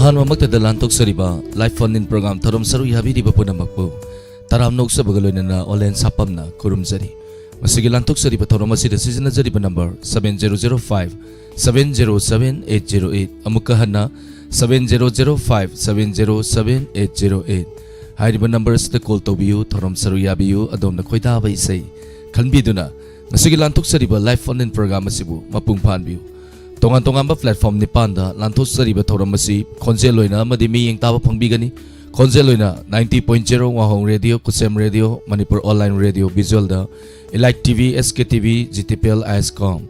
अहानमक्तदा लांथोक्सरिबा live phone in programme थरम सरू याबिरिबा पुनमक्पु तराम नोक्सबगा लोइनना ऑनलाइन सापमना खुरुमजरी मसिगी लांथोक्सरिबा थरम असिदा सिजनजरिबा नंबर 7005 707808 अमुका हन्ना 7005 707808 हाइरिबा नंबर असिदा कॉल तोबियु थरम सरू याबियु अदोमना खोइदाबा इसै खनबिदुना मसिगी लांथोक्सरिबा लाइव फोन इन प्रोग्राम असिबु मपुंग फानबियु तोंगान तोंगानबा प्लेटफॉर्म निपानदा लांथोक्सरिबा थरम असी खोंजेल लोइना अमदि मी यंगताबा फंगबिगनी खोंजेल लोइना 90.0 वाहोंग रेडियो कुसेम radio Manipur online radio visual दा Elite TV SK TV GTPL ISCOM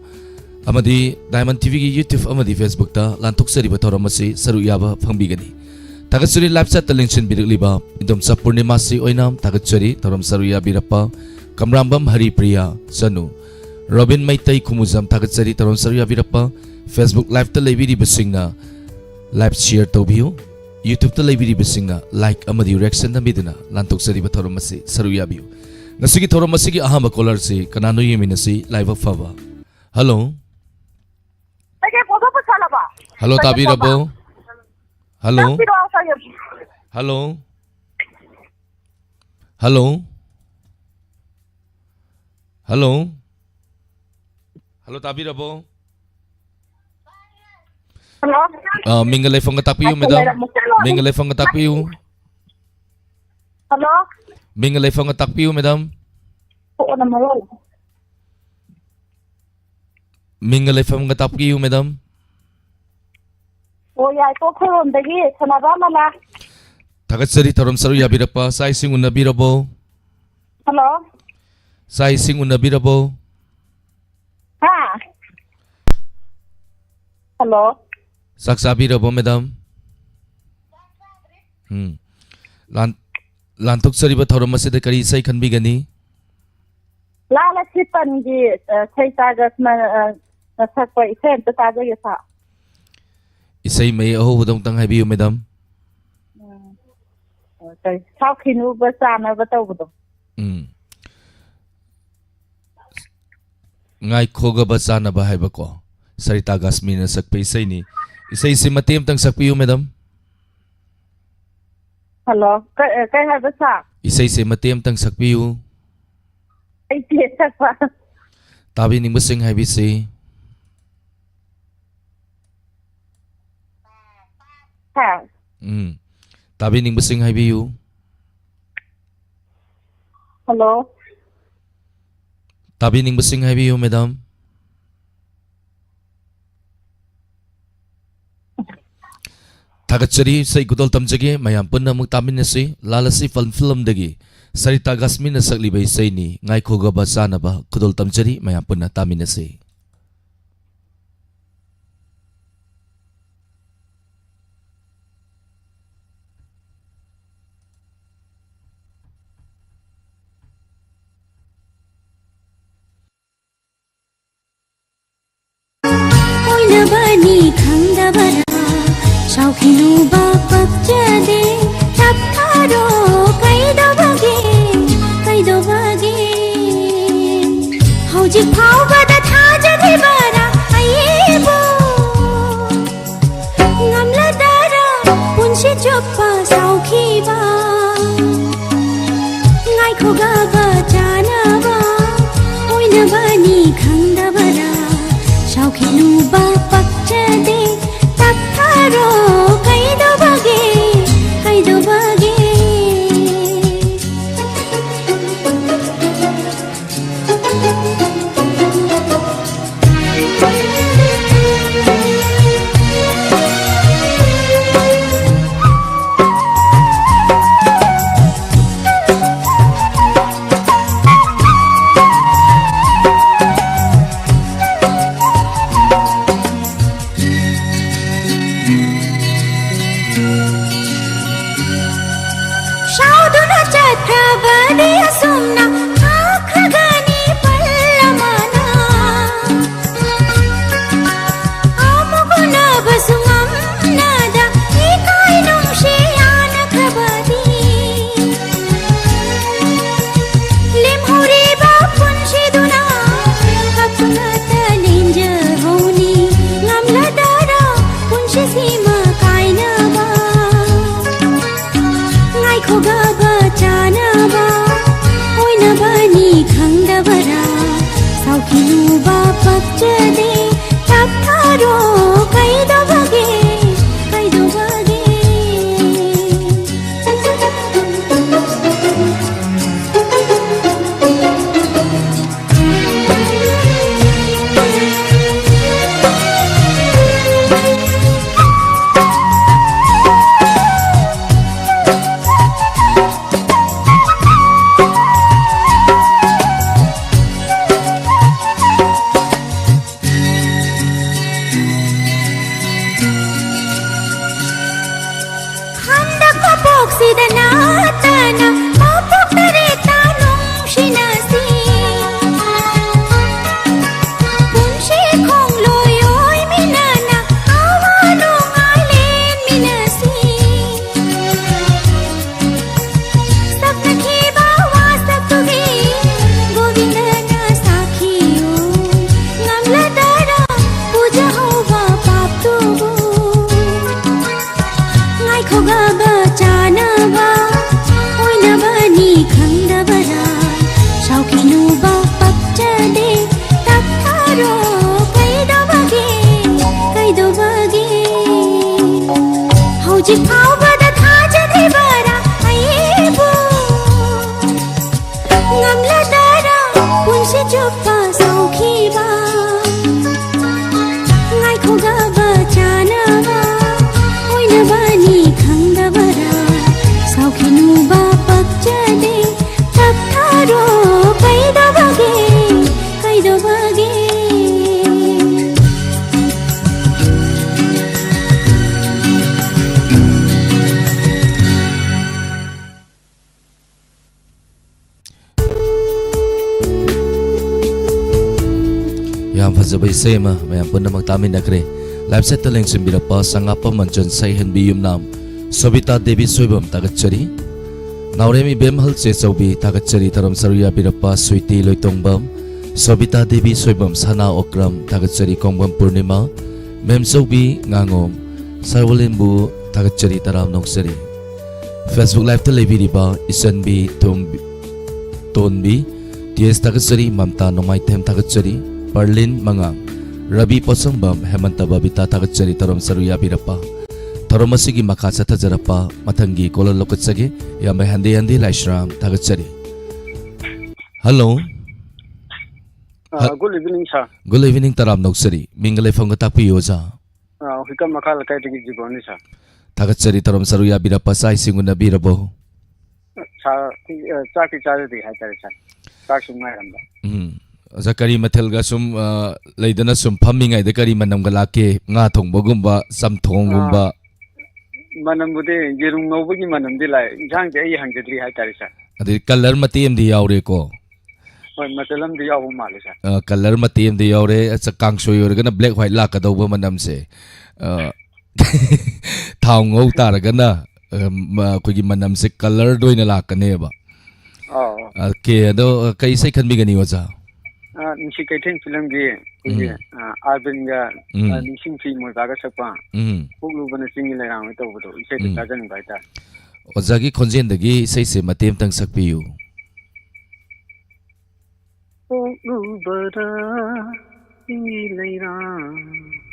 अमदि डायमंड टीवी की यूट्यूब अमदि फेसबुक दा लांथोक्सरिबा थरम असी सरू याबा फंगबिगनी थागतसरी लाइव चैट लिंक्सिन बिरलिबा इदम सपूर्णिमासी ओइनाम थागतसरी थरम सरू याबिरप्पा कमरांबम हरिप्रिया सनु रॉबिन मैतई खुमुजम थागतसरी थरम सरू याबिरप्पा फेसबुक लाइव ता लेबिरिबसिंगना लाइव शेयर तोबियो यूट्यूब ता लेबिरिबसिंगना लाइक अमदि रिएक्शन नबिदना लांथोक्सरिबा थरम असी सरू याबियो नसिगी थरम असिगी अहाम कॉलर से कनानो येमिनसी लाइव फबा हेलो हेलो ताबिरबो hello hello hello hello hello ताबिरबो मिंगले फंग तापियु मैडम मिंगले फंग तापियु हेलो मिंगले फंग तापियु मैडम मिंगले फंग तापियु मैडम ओ याय तो खोरोंदगी सनाबा मला थागतसरी थरम सरू याबिरप्पा साइ सिंग उनबिरबो हेलो साइ सिंग उनबिरबो हां हेलो साक्षाबिरबो मैडम लांथोक्सरिबा थरम असिदा करी सै खनबिगनी लाला चिपनगी सैतागस म नसकप इसे त ताजगे सा इसै मै अहोबदम तंग हाइबियु मैडम ओके साखिनु बसाना बताउबदो ngai khoga ba chana ba haiba ko sarita gasmi na sakpe isai ni isai se matem tang sakpiu madam hello kai ha basa isai se matem tang sakpiu ai te sakpa tabi ning basing haibi se ha tabi ning basing haibiu hello tabi ning basing haibiu madam थागतसरी सै गुदल तमजगे मयाम पुन्ना मुक तामिनसी लालसी film दगी सरिता गस्मिन सकलिबे सैनी गायखोगा बसानबा गुदल तमजरी मयाम पुन्ना तामिनसी ओइनबानी खंगदबरा शाउखिनु बापक्चदे तप्तारो कैदोबगे हौजिक फाउबदा थाजदे बरा आइबो ngamladara punsi choppa saukhiba ngaikhoga ba janaba oinabani khangdabara shaukinu ba pakchade taptharo kaidobage सीमा कायना पच्चदे तब थारो कैदो बगे कैदो बगे Fazabay sema mayam punamang tamin nakre live set taleng simbirapa sangapa manchon sai henbi yumnam Sobita Devi Soibam tagachari Nauremi Bemhal che Sobi tagachari taram saruya birapa suiti loitongbam Sobita Devi Soibam sana okram tagachari kongbam purnima Mem Sobi ngangom sarwalinbu tagachari taram noksari Facebook live televiriba isanbi tonbi ts tagachari mamta nomai them tagachari Berlin Mangang Rabi Posangbam Hemanta Babita tagachari taram saruya birapa Taromasigi makasa tajarapa matangi kola lokatsage yamay handi laishram tagachari. Hello. Good evening, sir. Good evening taram noksari. Mingalay fangatapi yoza. Hikam makala kay tigi jiboni, sir. Tagachari taram saruya birapa sa isinguna birabo. Sa chaki chari di hai tari, sir. Chaki sumay ramba. Zakari mathelga sum laidana sum phammingay de kari manam galake nga thongbagumba sam thongumba manam bude jerum nobagi manam dilai jang de ai hangdri hai tari, sir. Adi color matem di yaure ko. Oi matalam di yaw mali, sir. Color matem di yaure sa kangsoy organa black white la kadawba manam se. Thong ngau taragana kogi manam se color doina la kaneba. Okay, ado kai sai khan bigani waja. Nisi kaiting film gi Arvin ga nising fi mo baga sakpa. Puglu bana singi lai rang ito bodo ise ta jan baita. Ozagi khonjen dagi sai se matem tang sakpiu. Puglu bara singi lai rang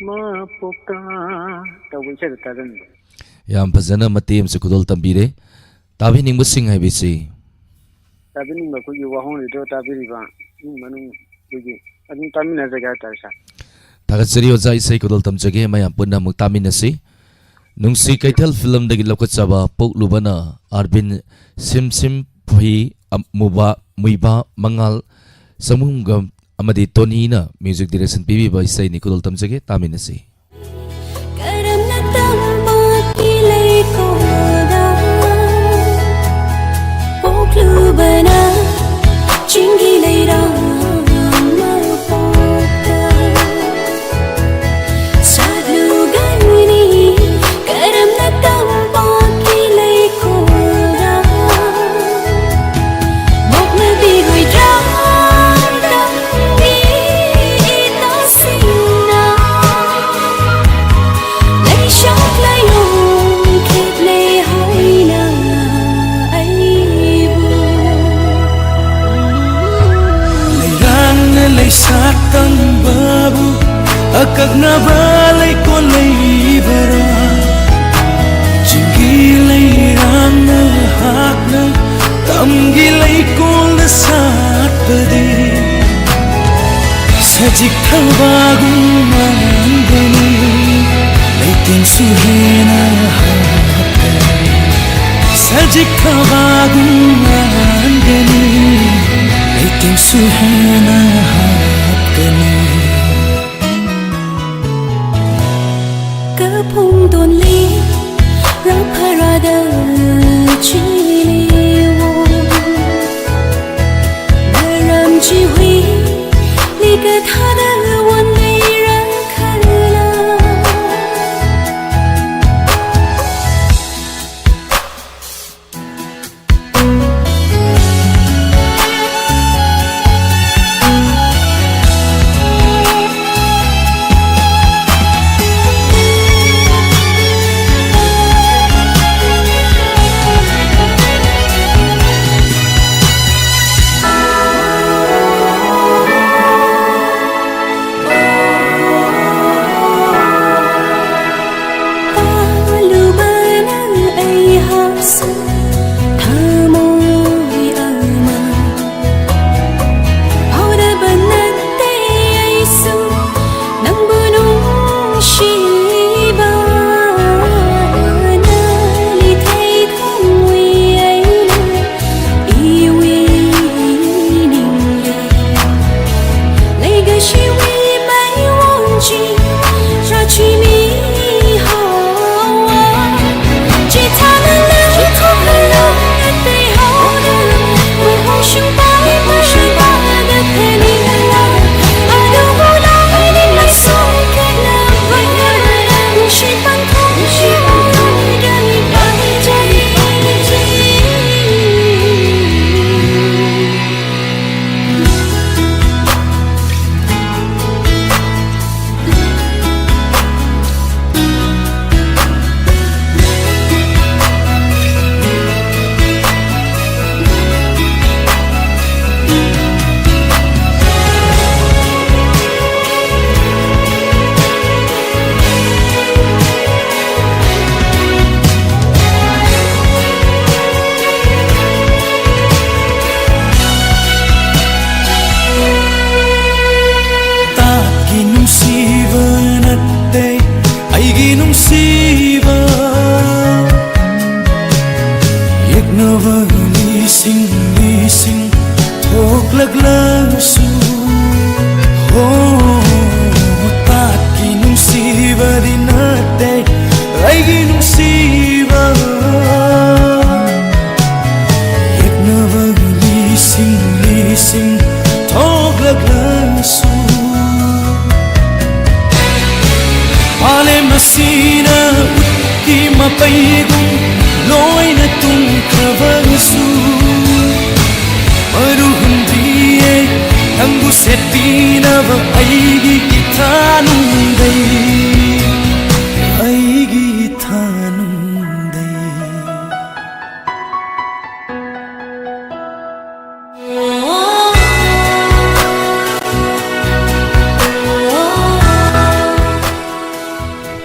ma pokta ta ise ta jan. Yam phajana matem se kudol tambire tabi ningbu sing hai bisi. Tabi ningbu ko yu wahong ri do tabi ri ba manu Adun tamina jaga tarsa. Tagachari oza isai kodol tamjage mayam punna muktaminasi. Nungsi kaital film dagi lokatsaba poklubana Arvin Sim Phi Muiba Mangal Samungam amadi Tonina music direction PB by isai ni kodol tamjage taminasi. sakaknaba laikon laibara Jingi lairangna hakna Tamgi laikon na satpadi Sajik thabagum mandani Laitin suhena hakani Sajik thabagum mandani Laitin suhena hakani Kapung don li Rang parada chili wo Naram chi hui Li ka thada wan li rang khala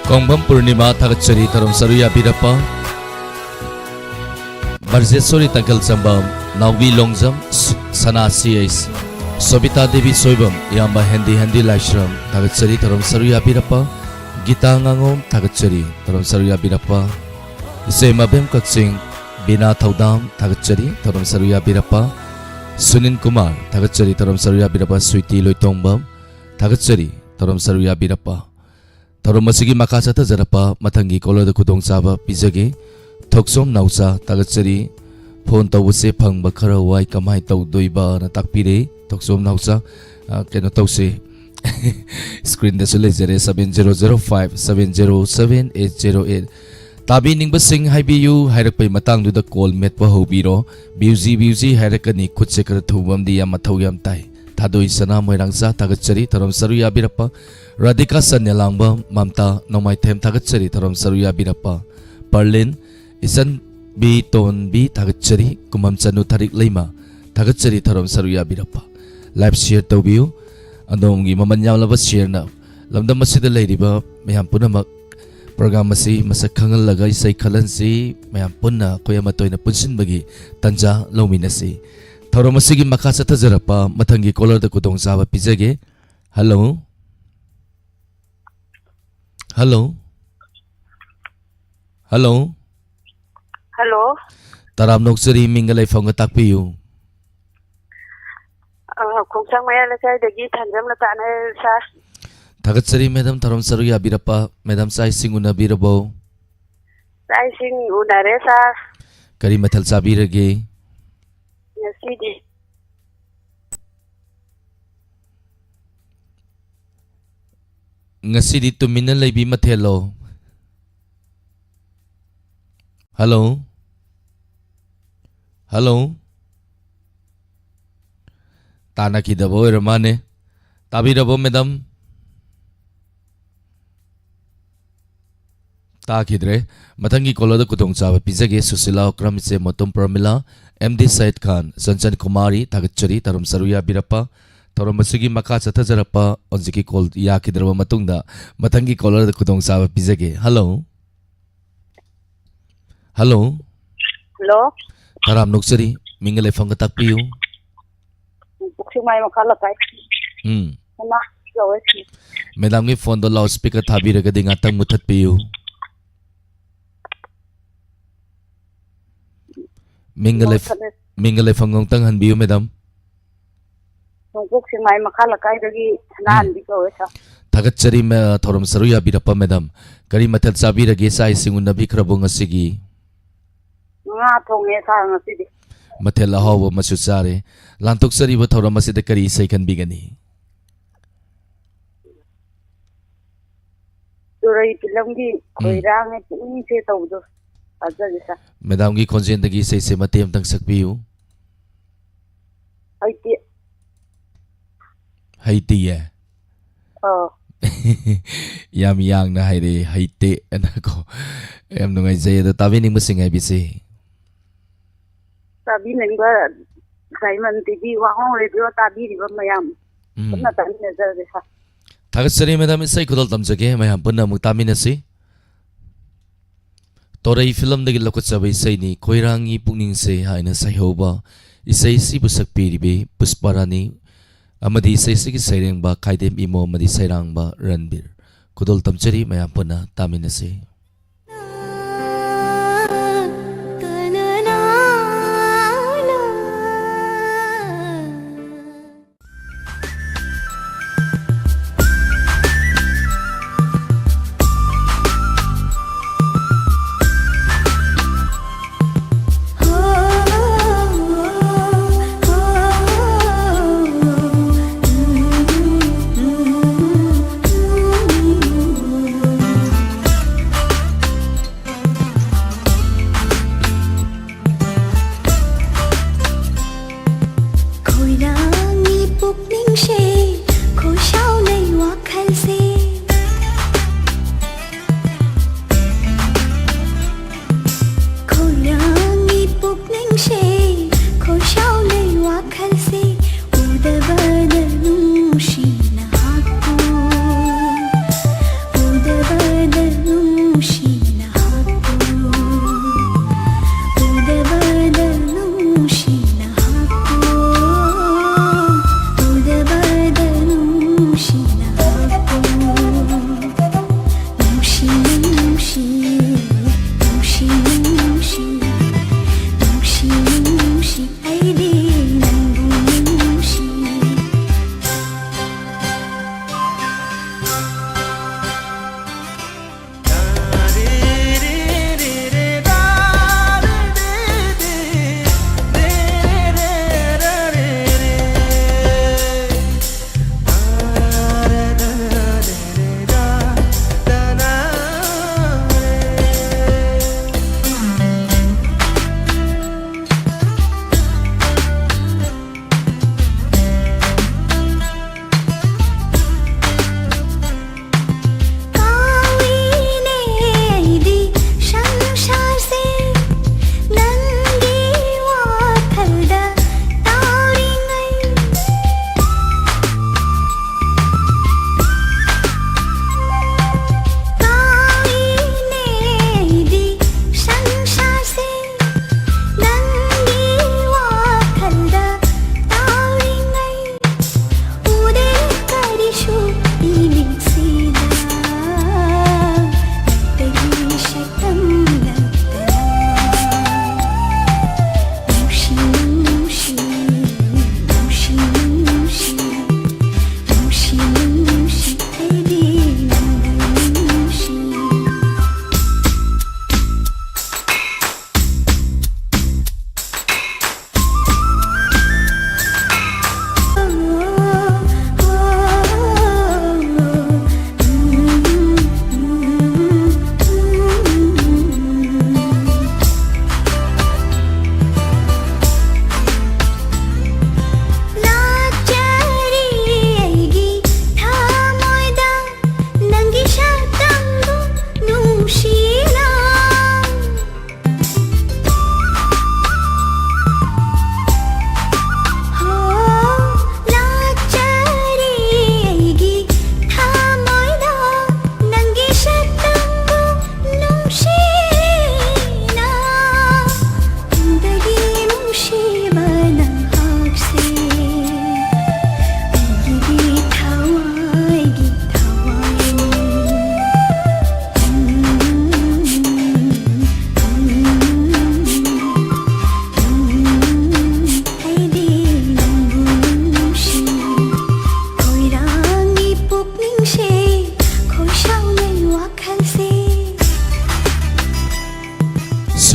Kongbam Purnima Thakachari Tharam Saruya Birapa Barjesori Tangkal Sambam Naugi Longjam Sana CIS Sobita Devi Soibam Yamba Hendi Lashram Thakachari Tharam Saruya Birapa Gita Ngangom Thakachari Tharam Saruya Birapa Isai Mabem Kaksing Bina Thaudam Thakachari Tharam Saruya Birapa Sunin Kumar Thakachari Tharam Saruya Birapa Sweetie Loitongbam Thakachari Tharam Saruya Birapa Tharom masigi makasa ta zarapa mathangi kola da khudong chaba pijage thoksom nausa tagachari phone tawse phangba khara wai kamai tawdoiba na takpire thoksom nausa keno tawse screen da sule 7005 707808 tabi ningba sing haibiu hairakpai matang du da call met pa hobiro busy hairakani khutse kar thubam di ya mathau yam tai Tadoi sana moirangsa tagachari Tharom Saruya Birapa Radhika Sanyalangba Mamta Nomai Them tagachari Tharom Saruya Birapa Berlin Isan Bi Ton Bi tagachari Kumam Chanu Tarik Leima tagachari Tharom Saruya Birapa Live share tawbiu Andom gi mamanyam laba share na lamdam asida leiriba mayam punamak program asi masak khangal isai khalansi mayam punna koyama toina punsinbagi tanja lominasi thorom asigi makha sathajarapa mathangi caller da kudong saba pijage. Hello hello hello hello taram noksari mingalai fonga takpiyu. khungsang maya la kai dagi thanjam la ta na sa Thagatsari madam thorom saru ya birapa madam sai singuna birabo sai sing unare sa kari mathal sabirage ngasi ngasidi tumina leibi mathelo. Hello hello tana kidabo ramane tabirabo madam ताकिद्रे मथंगी caller कुतोंग चाबा पिजगे सुशीला क्रमिसे मोतम Pramila MD Syed Khan Sanchan Kumari थागचरी तरम सरुया बिरप्पा थोरम मसुगी मखा चथजरप्पा onjiki कॉल याकिद्रबा मतुंगदा मथंगी कोलर कुतोंग चाबा पिजगे. हेलो हेलो hello ताराम नुक्सरी मिंगले फंग तकपियु buksumai makala kai na gawesi madam की फोन दो लाउड स्पीकर थाबीरगे दिंगा तंग मुथत पियु मिंगले फंगोंग तंग हनबियु madam buksumai makala kai dagi nan di gawesa थागचरी में थोरम सरुया बिरप्पा मैडम करी मथल चाबीरगे साइ सिंगुन बिखरबोंग असिगी nga thonge sa ngasi di मथल अहाव मसु चारे लांतोक्सरी ब थोरम असिद करी सैखन बिगनी turai film gi khoirang ni se tawdo aja jesa madam की खोंजेन दगी सै से मतेम तंग सकबियु aiti हाइती है याम यांग ना हाइरे हाइते अनको एम नुंगाई जे द ताबिनिंग मसिंगाई बिसे tabi nengba Simon TV WAHONG radio tabi riba mayam na tabi na jesa थागचरी मैडम इसै खुदल तमजगे मैम पुन्ना मुतामिनसी तोरई फिल्म दगी लोकचबे इसैनी कोइरांगी पुनिंग से हाइना सैहोबा इसै सिबु सकपिरिबे पुष्परानी अमदी इसै सिगी सैरेंगबा खाइदेम इमो मदी सैरांगबा रणबीर खुदल तमचरी मैम पुन्ना तामिनसी.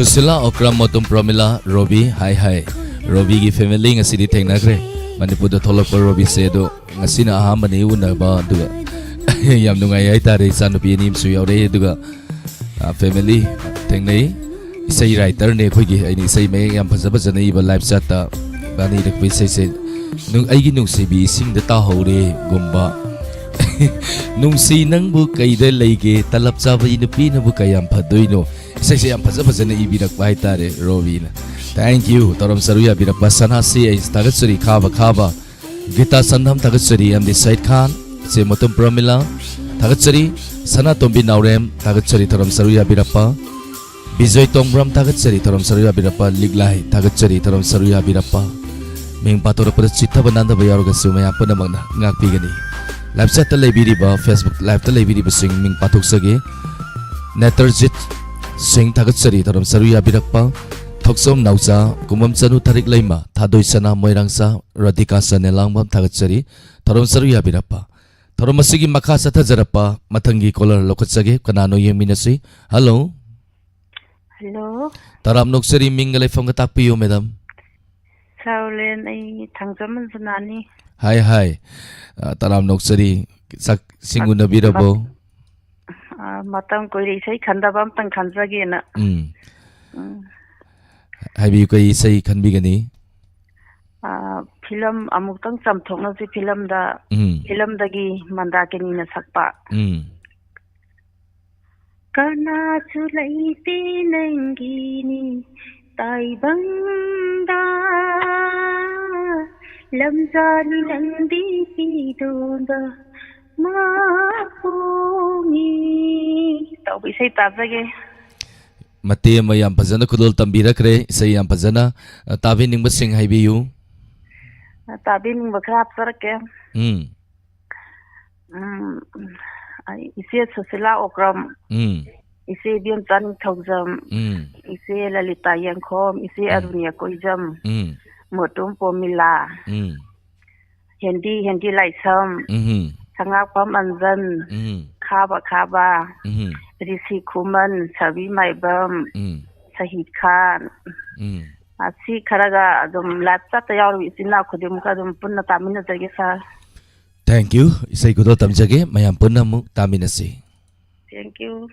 Susila Okram Motum Promila Robi Hi Hi Robi gi family ngasidi thengnakre Manipur da tholokpa Robi se do ngasina ahambani unaba duga yam nungai ai tare sanupi nim su yaure duga family thengnai isai writer ne khoi gi ai ni sai me yam phajaba jana iba live chat ta bani dak pai sai se nung ai gi nung se bi sing da ta hore gumba nung si nang bu kai da leige talap chaba inupi na bu kayam phadoino isai se yam phajaba jana ibi dak pai tare Robi na thank you torom saruya bi rak pasana si ai stagat suri khaba gita sandham tagat suri am di side khan se motum pramila tagat suri sana tombi naurem tagat suri torom saruya bi rappa Bijoy Tongbram tagat sari torom saruya birapa liglai tagat sari torom saruya birapa ming patora pada cita bananda bayar ga sumaya apa namang ngak pigani live chat talai biri ba Facebook live talai biri ba sing ming patok sage Netarjit sing tagat sari torom saruya birapa thoksom nausa kumam chanu tarik laima thadoi sana moirangsa radhika sanelangam tagat sari torom saruya birapa torom masigi makha satha jarapa mathangi caller lokot sage kanano yeminasi hello Hello. Taram noksari mingalai phong tak piyo madam. Saulen ay thangjaman sanani. Hi. Taram noksari sak singuna birabo. Matam koi sai khandabam tang khanjage na. Hai bi koi sai khanbi gani. Film amuk tang samthokna si film dagi mandakeni na sakpa. Karena sulai pinanggini taibangda lamjani nandi pidonda mapungi tau bisa tabage mati mayam pazana kudul tambira kre sai yam pazana tabi ning basing hai biyu tabi ning bakrap sarke ise Susila Okram ise Bion Tan Thokjam ise Lalita Yangkhom ise Arunia Koijam Motum Pomila Hendi Laisam Sangak Pam Anjan Khaba Risi Kuman Sabi Maibam Sahid Khan Asi Karaga Adum Latsa Tayaru Isina Khudim Kadum Punna Tamina Jagesa Thank you. Isai kudo tamjage mayam punna mu taminasi. Thank you.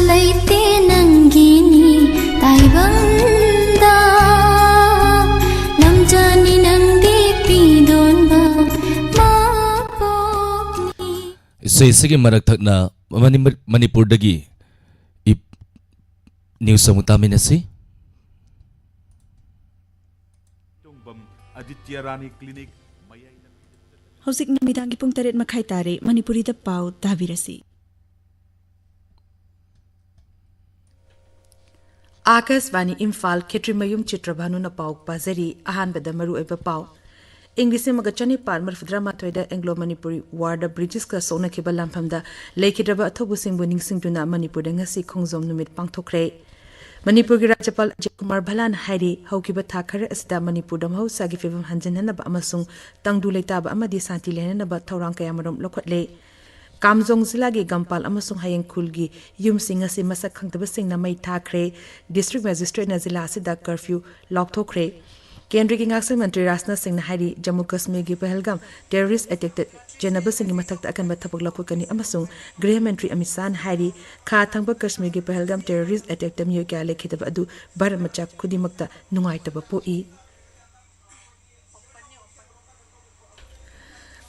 leite nangini taibanda lamjani nangdi pidon ba mapokni Say sige marak thakna Manipur dagi ip news samutami na si Hosik namidangi pung tarit makai tare Manipuri da pau tavirasi. Akasvani Imphal Ketrimayum Chitrabhanu na pau pazari ahan badamaru eba pau. English magachani palmar fidrama toida Anglo Manipuri Warda British ka sona kiba lampamda leikidraba athobu singbu ningsingtuna Manipur da ngasi khongjom numit pangthokre. Manipur gi Rajapal Ajay Kumar Bhalan hairi haukiba tha khare asida Manipur da mahusagi fibam hanjanhanaba amasung tangdu leitaba amadi santi lehnanaba thorang kayamarom lokhatle. Kamjong Zilagi Gampal amasung Hayengkhul gi yumsing asi masak khangtaba singna mai thakre district magistrate na zila asida curfew lokthokre. Kendri ki ngaksan Mantri Rasna Singh Nahari Jammu Kashmir gi Pahalgam terrorist attack Janaba Singh mathakta akan bathapok lakhokani amasung Gृह Mantri Amit Shah Nahari kha thangba Kashmir gi Pahalgam terrorist attack tamyo kya lekhitaba adu Bharat machak khudimakta nungaitaba poi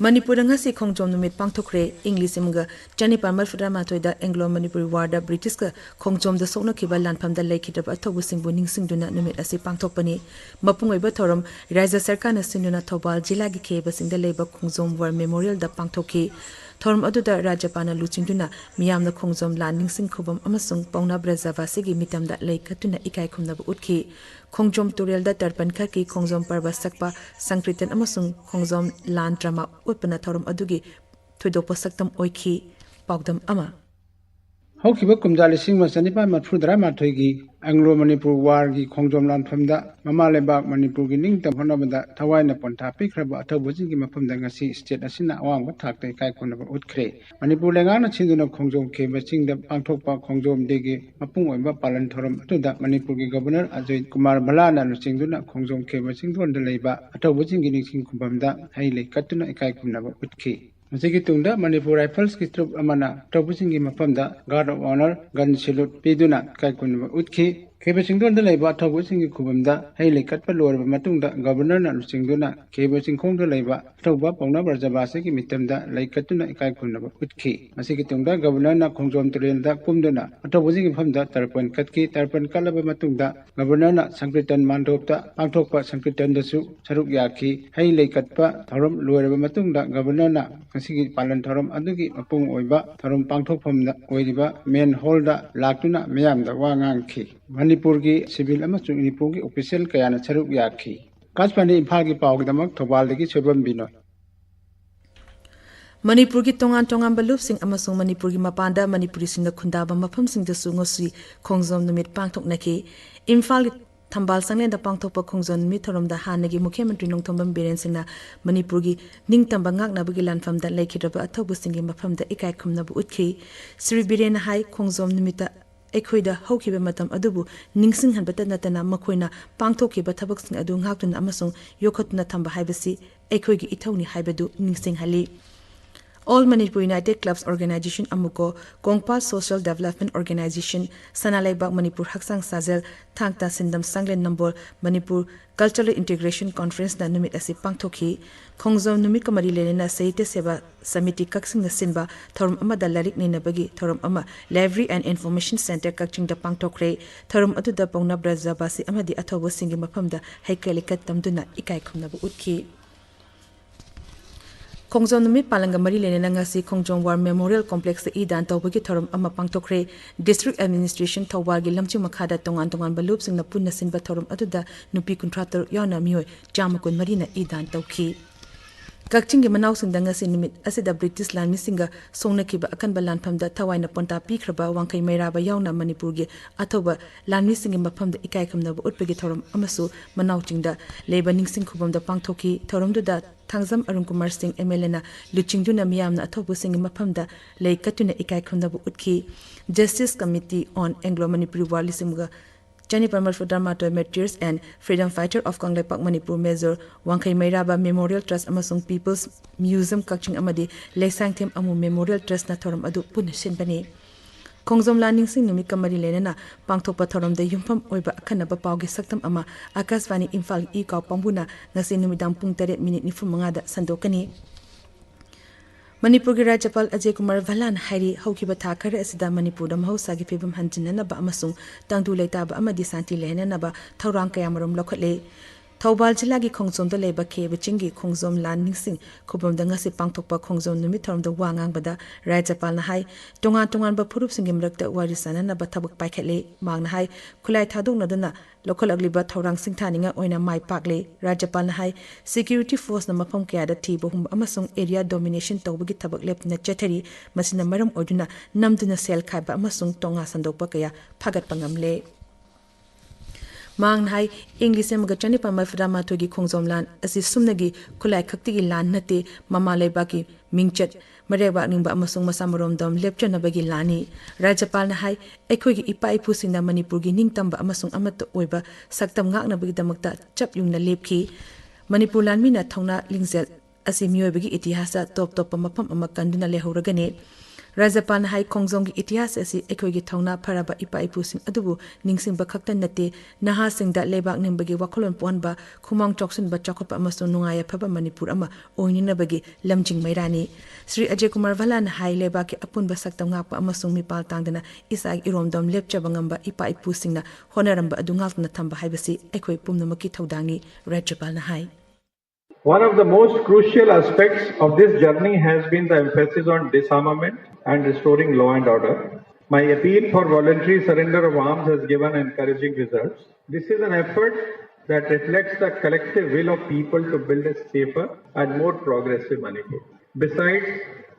Manipur ngasi khongjom numit pangthokre English imga chani palmar fudrama toida Anglo Manipuri Warda British ka khongjom da sokna kiba lanpham da lekhitaba athobu singbu ningsingduna numit asi pangthokpani mapungoi ba thorom Rajya Sarkar na sinuna Thobal jila gi kheba singda leba khongjom war memorial da pangthokki thorom aduda Rajapana luchingduna miyamna khongjom lan ningsing khobam amasung pauna brajavasi gi mitamda leikatuna ikai khumna utkhi khongjom turel da tarpan kha ki khongjom parba sakpa sankritan amasung khongjom lan drama utpana thorom adugi thoidopa saktam oikhi pawdam ama Haukiba kumjali singma sanipa matfudra mathoigi Anglo Manipur War gi khongjom lan phamda mama lebak Manipur gi ningtam honabada thawaina ponta pikraba athobujin gi maphamda ngasi state asina awang bathak tai kai khonaba utkre Manipur lengana chinduna khongjom ke bachingda pangthokpa khongjom degi mapung oiba palan thoram atuda Manipur gi governor Ajay Kumar Bhalana chingduna khongjom ke bachingdon da leiba athobujin gi ningsing khubamda haile katuna ikai khunaba utkhe Masigi tungda Manipur Rifles ki troop amana tobusingi mapamda Guard of Honor gun salute piduna kai kunba utkhi kebe singdon da laiba tobusingi khubamda haile katpa lorba matungda governor na singduna kebe singkhong da laiba thoba pauna barjabase ki mitamda laikatuna ikai kunba utkhi masigi tungda governor na khongjom turelda kumduna tobusingi phamda tarpan katki tarpan kalaba matungda governor na sankritan mandopta pangthokpa sankritan dasu saruk yakhi haile katpa thorom lorba matungda governor na Kasigi Palan Thorom Adugi Apung Oiba Thorom Pangthok Phomda Oiba main holda laktuna mayamda wangang khi Manipur gi civil amasung Manipur gi official kayana charuk yakhi Kashpani Imphal gi pawgidamak Thobal dagi Chobam Binoy Manipur gi tongan balup sing amasung Manipur gi mapanda Manipuri sing da khundaba mafam sing da su ngosi khongjom numit pangthok naki Imphal Thambal Sanglen da pangthokpa khongjom mi thorom da hanagi Mukhyamantri Nongthombam Biren Singna Manipur gi ningtamba ngakna bugi lanfam da lekhidaba athobu singi mafam da ikai khumna bu utkhi Sri Biren hai khongjom nimita ekhoida haukiba matam adubu ningsing hanbata natana makhoina pangthokkiba thabak sing adu ngaktuna amasung yokhotuna thamba haibasi ekhoigi ithawni haibadu ningsing hali All Manipur United Clubs Organization Amuko, Kongpa Social Development Organization, Sanalaibak Manipur Haksang Sazel, Thangta Sindam Sanglen Number, Manipur Cultural Integration Conference na numit asi pangthokhi, Khongjom numit kamari lenena Sahitya Seva Samiti Kaksing na sinba, Thorom ama da larik ni nabagi, Thorom ama Library and Information Center Kakching da pangthokre, Thorom adu da Pongna Brajabasi amadi athobo singi maphamda haikalikat tamduna ikai khumna bu utkhi. Khongjom numit palanga mari lenena ngasi Khongjom War Memorial Complex da idan tawbagi thorom ama pangthokre District Administration Thawal gi lamchi makhada tongan balup singna punna sinba thorom aduda nupi kuntrator yauna mioi jamakun marina idan tawki Kakching gi manaw sing danga si nimit asida British land misinga songna kiba akan balan phamda thawaina ponta pikraba wangkai mairaba yauna Manipur gi athoba land misingi maphamda ikai khamna bu utpagi thorom amasu manaw chingda leba ningsing khubam da pangthoki thorom du da Thangjam Arun Kumar Singh MLA na luchingduna miyamna athobu singi maphamda lei katuna ikai khamna bu utkhi Justice Committee on Anglo Manipuri War lisimga Chani Parmal for Dharmatoy Martyrs and Freedom Fighter of Kangleipak Manipur Major Wangkai Mairaba Memorial Trust amasung People's Museum Kakching amadi Leisangthem amu Memorial Trust na thoram adu punna sinbani Khongjom lan ningsing numit ka mari lenana pangthokpa thorom da yumpham oiba akhanaba pawgi saktam ama Akashvani Imphal I kaw pambuna ngasi numidang pung 3:45 da sandokani Manipur gi Rajyapal Ajay Kumar Bhalan hairi haukiba tha khare asida Manipur da mahausa gi phibam hanjinna ba amasung tangdu leita ba amadi santi lehna ba thorang kayamarum lokhatle Thobal jila gi khongjom da leba ke bichingi khongjom lan ningsing khubam da ngasi pangthokpa khongjom numit thorom da wangang bada Rajyapal na hai tongan ba phurup singim rakta warisana na ba thabak paikhatle mangna hai khulai thadong na duna local agliba thorang singthaninga oina mai pakle Rajyapal na hai security force na mafam kya da thi bohum amasung area domination tawbagi thabak lep na chathari masina maram oduna namduna sel khaiba amasung tonga sandokpa kaya phagat pangamle Mang hai English maga chani pa mafra ma thogi khongjom lan asi sumnagi khulai khakti gi lan nate mama leba ki mingchat mareba ningba amasung masamarom dom lepchana bagi lani Rajyapal na hai ekhoi gi ipa ipu singna Manipur gi ningtamba amasung amat oiba saktam ngakna bagi damakta chap yungna lepki Manipur lan mina thongna lingzel asi miyoi gi itihasa top mafam ama kanduna lehoragane Rajyapal na hai khongjom gi itihas asi ekhoi gi thongna pharaba ipa ipu sing adubu ningsing ba khaktan nate naha singda lebak nimbagi wakholon ponba khumang choksun ba chakhop amasung nungaya phaba Manipur ama oinina bagi lamjing mairani Sri Ajay Kumar Bhalan hai lebak ki apun ba saktam ngapa amasung mipal tangdana isag iromdom lepchaba ngamba ipa ipu singna honaramba adungalna thamba haibasi ekhoi pumnamaki thodangni Rajyapal na hai One of the most crucial aspects of this journey has been the emphasis on disarmament and restoring law and order. My appeal for voluntary surrender of arms has given encouraging results. This is an effort that reflects the collective will of people to build a safer and more progressive Manipur. Besides,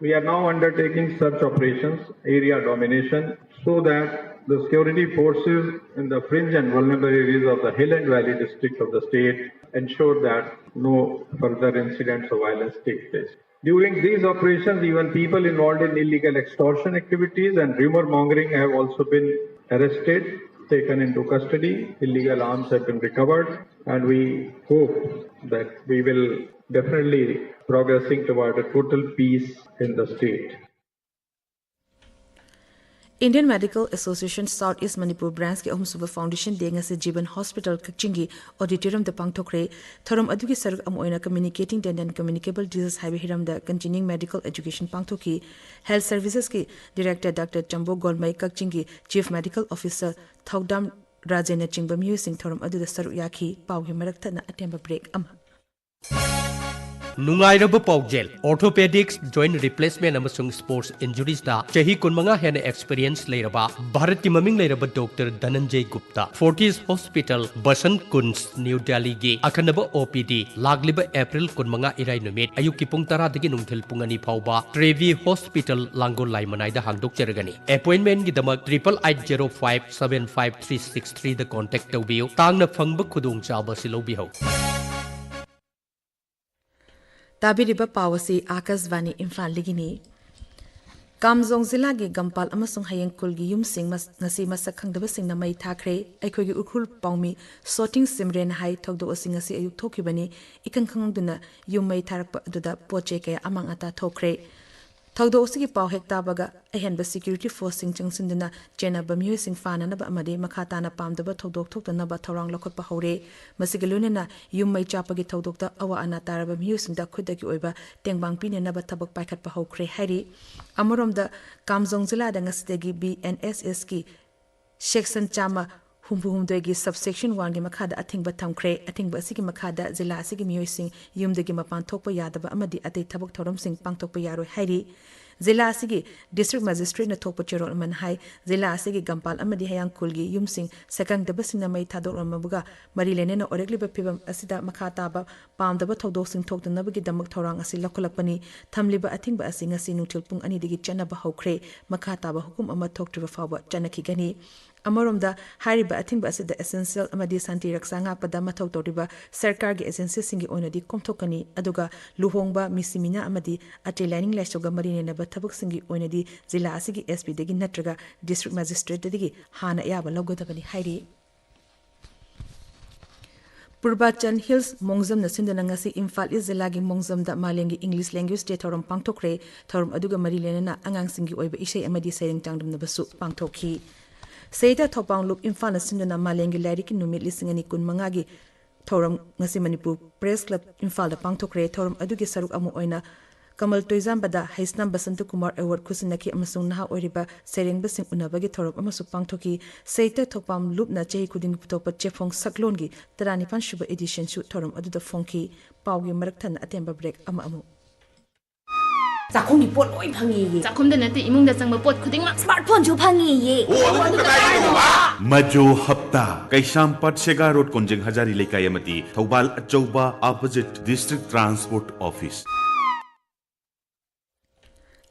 we are now undertaking search operations, area domination, so that the security forces in the fringe and vulnerable areas of the hill and valley districts of the state ensure that no further incidents of violence take place. During these operations, even people involved in illegal extortion activities and rumor mongering have also been arrested, taken into custody. Illegal arms have been recovered, and we hope that we will definitely progressing toward a total peace in the state. Indian Medical Association Southeast Manipur branch ke ahumsuba foundation de ngase Jiban Hospital Kachingi auditorium de pangthokre thorom adugi saruk amoina communicating and non-communicable disease highway hiram da continuing medical education pangthoki health services ki director Dr. Chambo Golmai Kachingi chief medical officer Thogdam Rajena Chingba Mu Singh thorom adu da saruk yakhi pawgi marakta na atemba break ama Nungairaba Paugel, Orthopedics, Joint Replacement amasung Sports Injuries da Chahi Kunmanga Hena Experience Lairaba, Bharat ki maming Lairaba Dr. Dhananjay Gupta, Fortis Hospital, Basant Kunz, New Delhi gi Akhanaba OPD, Lagliba April Kunmanga Irai Numit, Ayuki Pung Tara dagi Nungthil Pungani Pauba, Trevi Hospital, Langol Laimanai da Hangdok Cheragani. Appointment gi damak 8805 75363 the contact tawbiyo, Tangna Phangba Khudung Chaba Silobiho. Tabiriba Pawasi Akashvani Imphal ligini Kamjong Zilla gi Gampal amasung Hayeng Kulgi Yum Sing ngasi masak khangdaba singna mai thakre aikhogi ukhul pawmi sorting simren hai thogdo asing asi ayuk thokibani ikang khangduna yum mai tharakpa aduda poche kaya amang ata thokre thogdo osigi paw hekta baga ahenba security force sing changsinduna chena bamyu sing fana na ba amade makhata na pamdaba thogdok thokna ba thorang lokot pa hore masigilune na yum mai chapagi thogdok ta awa ana taraba myu sing da khudagi oiba tengbang pine na ba thabak paikhat pa hokre hairi amorom da Kamjong Zilla da ngasdegi BNSS ki section chama humdegi subsection 1 gi makhada athingba thamkre athingba asigi makhada zilla asigi miyoi sing yumdegi mapan thokpa yadaba amadi atei thabak thorom sing pangthokpa yaroi hairi zilla asigi district magistrate na thokpa cherol man hai zilla asigi Gampal amadi hayang kulgi yum sing sakang daba singna mai thador amabuga mari lene na orekli ba phibam asida makhata ba pamdaba thodok sing thokdana bagi damak thorang asi lakolakpani thamliba athingba asinga sinutil pung ani digi chanaba hokre makhata ba hukum ama thoktriba fawa chanaki gani Amoromda hariba athingba asida essential amadi santi raksanga pada mathau toriba sarkar gi agency singi onadi komthokani aduga luhongba misimina amadi ate lining lasoga marine na bathabuk singi onadi zilla asigi SP degi natraga district magistrate degi hana yaba logodabani hairi Purbachan Hills Mongzam na sinduna ngasi Imphal East Zilagi Mongzam da Malengi English Language Day thoram pangthokre thoram aduga mari lenana angangsinggi oiba isai amadi sairing tangdum basu pangthokhi Seita Thopang Loop Imphal na sinduna Malengi Lariki numit lisingani kunmanga gi thoram ngasi Manipur Press Club Imphal da pangthokre thoram adugi saruk amu oina Kamal Toizambada Haisnam Basant Kumar Award Kusinaki Amasung Naha Oriba Sering Basing Unabagi Thorop Amasu Pangthoki Seita Thopam Loop na Chehi Kuding Putopa Chefong Saklongi Taranipan Shuba Edition Shoot Thorum Aduda Fonki Paugi Maraktan Atemba Break Amamu Zakonggi pot loi phangi ye Zakomda nate imungda changba pot khudingma smartphone ju phangi ye Majo Hapta Kaishampat Sega Road Konjing Hazari Lekai amati Thobal Achouba opposite District Transport Office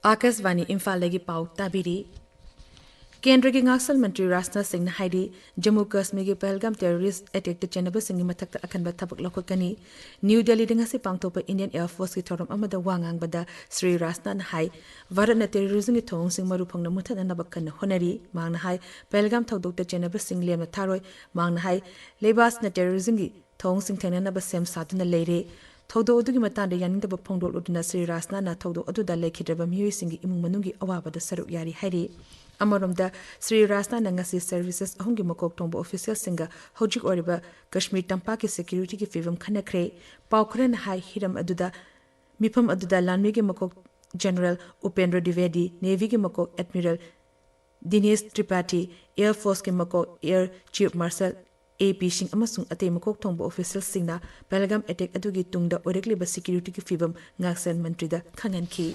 Akasvani Imphal legi pau tabiri Kendra gi Ngaksal Mantri Rajnath Singh haidi Jammu Kashmir gi Pahalgam terrorist attack te chenaba singi mathakta akanba thabak lokakani New Delhi dinga si pangtopa Indian Air Force ki thoram amada wangang bada Sri Rajnath hai Varat na terrorism gi thong sing maru phangna muthana nabakkan honari mangna hai Pahalgam thodok te chenaba sing lem na tharoi mangna hai lebas na terrorism gi thong sing thena na ba sem satuna leire Thodo Udugi Matanda Yanindaba Pongdo Uduna Sri Rasna Thodo Ududa Lekidaba Mui Singi Imung Manungi Awaba the Saru Yari Hari Amaramda Sri Rasna Nangasi Services Ahungi Makok Tombo Official Singer Hojik Oriba Kashmir Tampaki Security Ki Fivum Kanakre Paukran Hai Hiram Aduda Mipam Aduda Lanmigi Makok General Upendra Divedi Navy Ki Makok Admiral Dinesh Tripathi Air Force Ki Makok Air Chief Marshal AP Singh amasung ate makok thongbo official singna Pahalgam attack adugi tungda orekli ba security ki fibam ngaksan mantri da khangan ki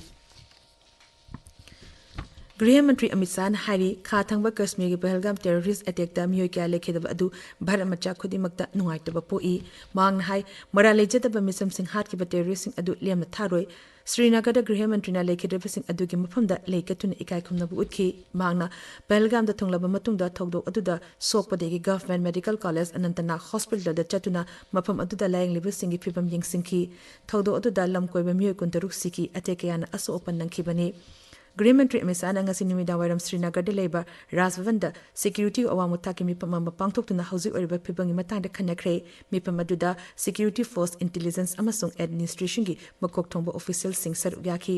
Gृह मंत्री अमित शाह हारी खा थंगबा कश्मीर की Pahalgam terrorist attack दा मियोय क्या लेखेदब अदु भारत मचा खुदिमक्ता नुंगाइतब पोई मांग हाय मरा लेजतब मिसम सिंह हाट की टेररिस्ट सिंह अदु लेम थारोय श्रीनगर दा गृह मंत्री ना लेखेदब सिंह अदु की मफमदा लेकतुन इकाय खुमनबु उतखी मांगना पहलगाम दा थंगलब मतुंगदा थौदो अदुदा सोकपदेगी government medical college Anantnag hospital दा चतुना मफम अदुदा लायंग लिबु सिंह की फिबम यंगसिंखी थौदो अदुदा लमकोयब मियोय कुंतरुक सिकी अटैक याना असो ओपन नंखिबनी गृह मंत्री Amit Shah ngasi numida wairam Srinagar de leba Rajbhavan da security awamutha ki mipam ma pangthoktuna hauji oriba phibangi matang da khanakre mipam aduda security force intelligence amasung administration gi makok thongba official sing saru yakhi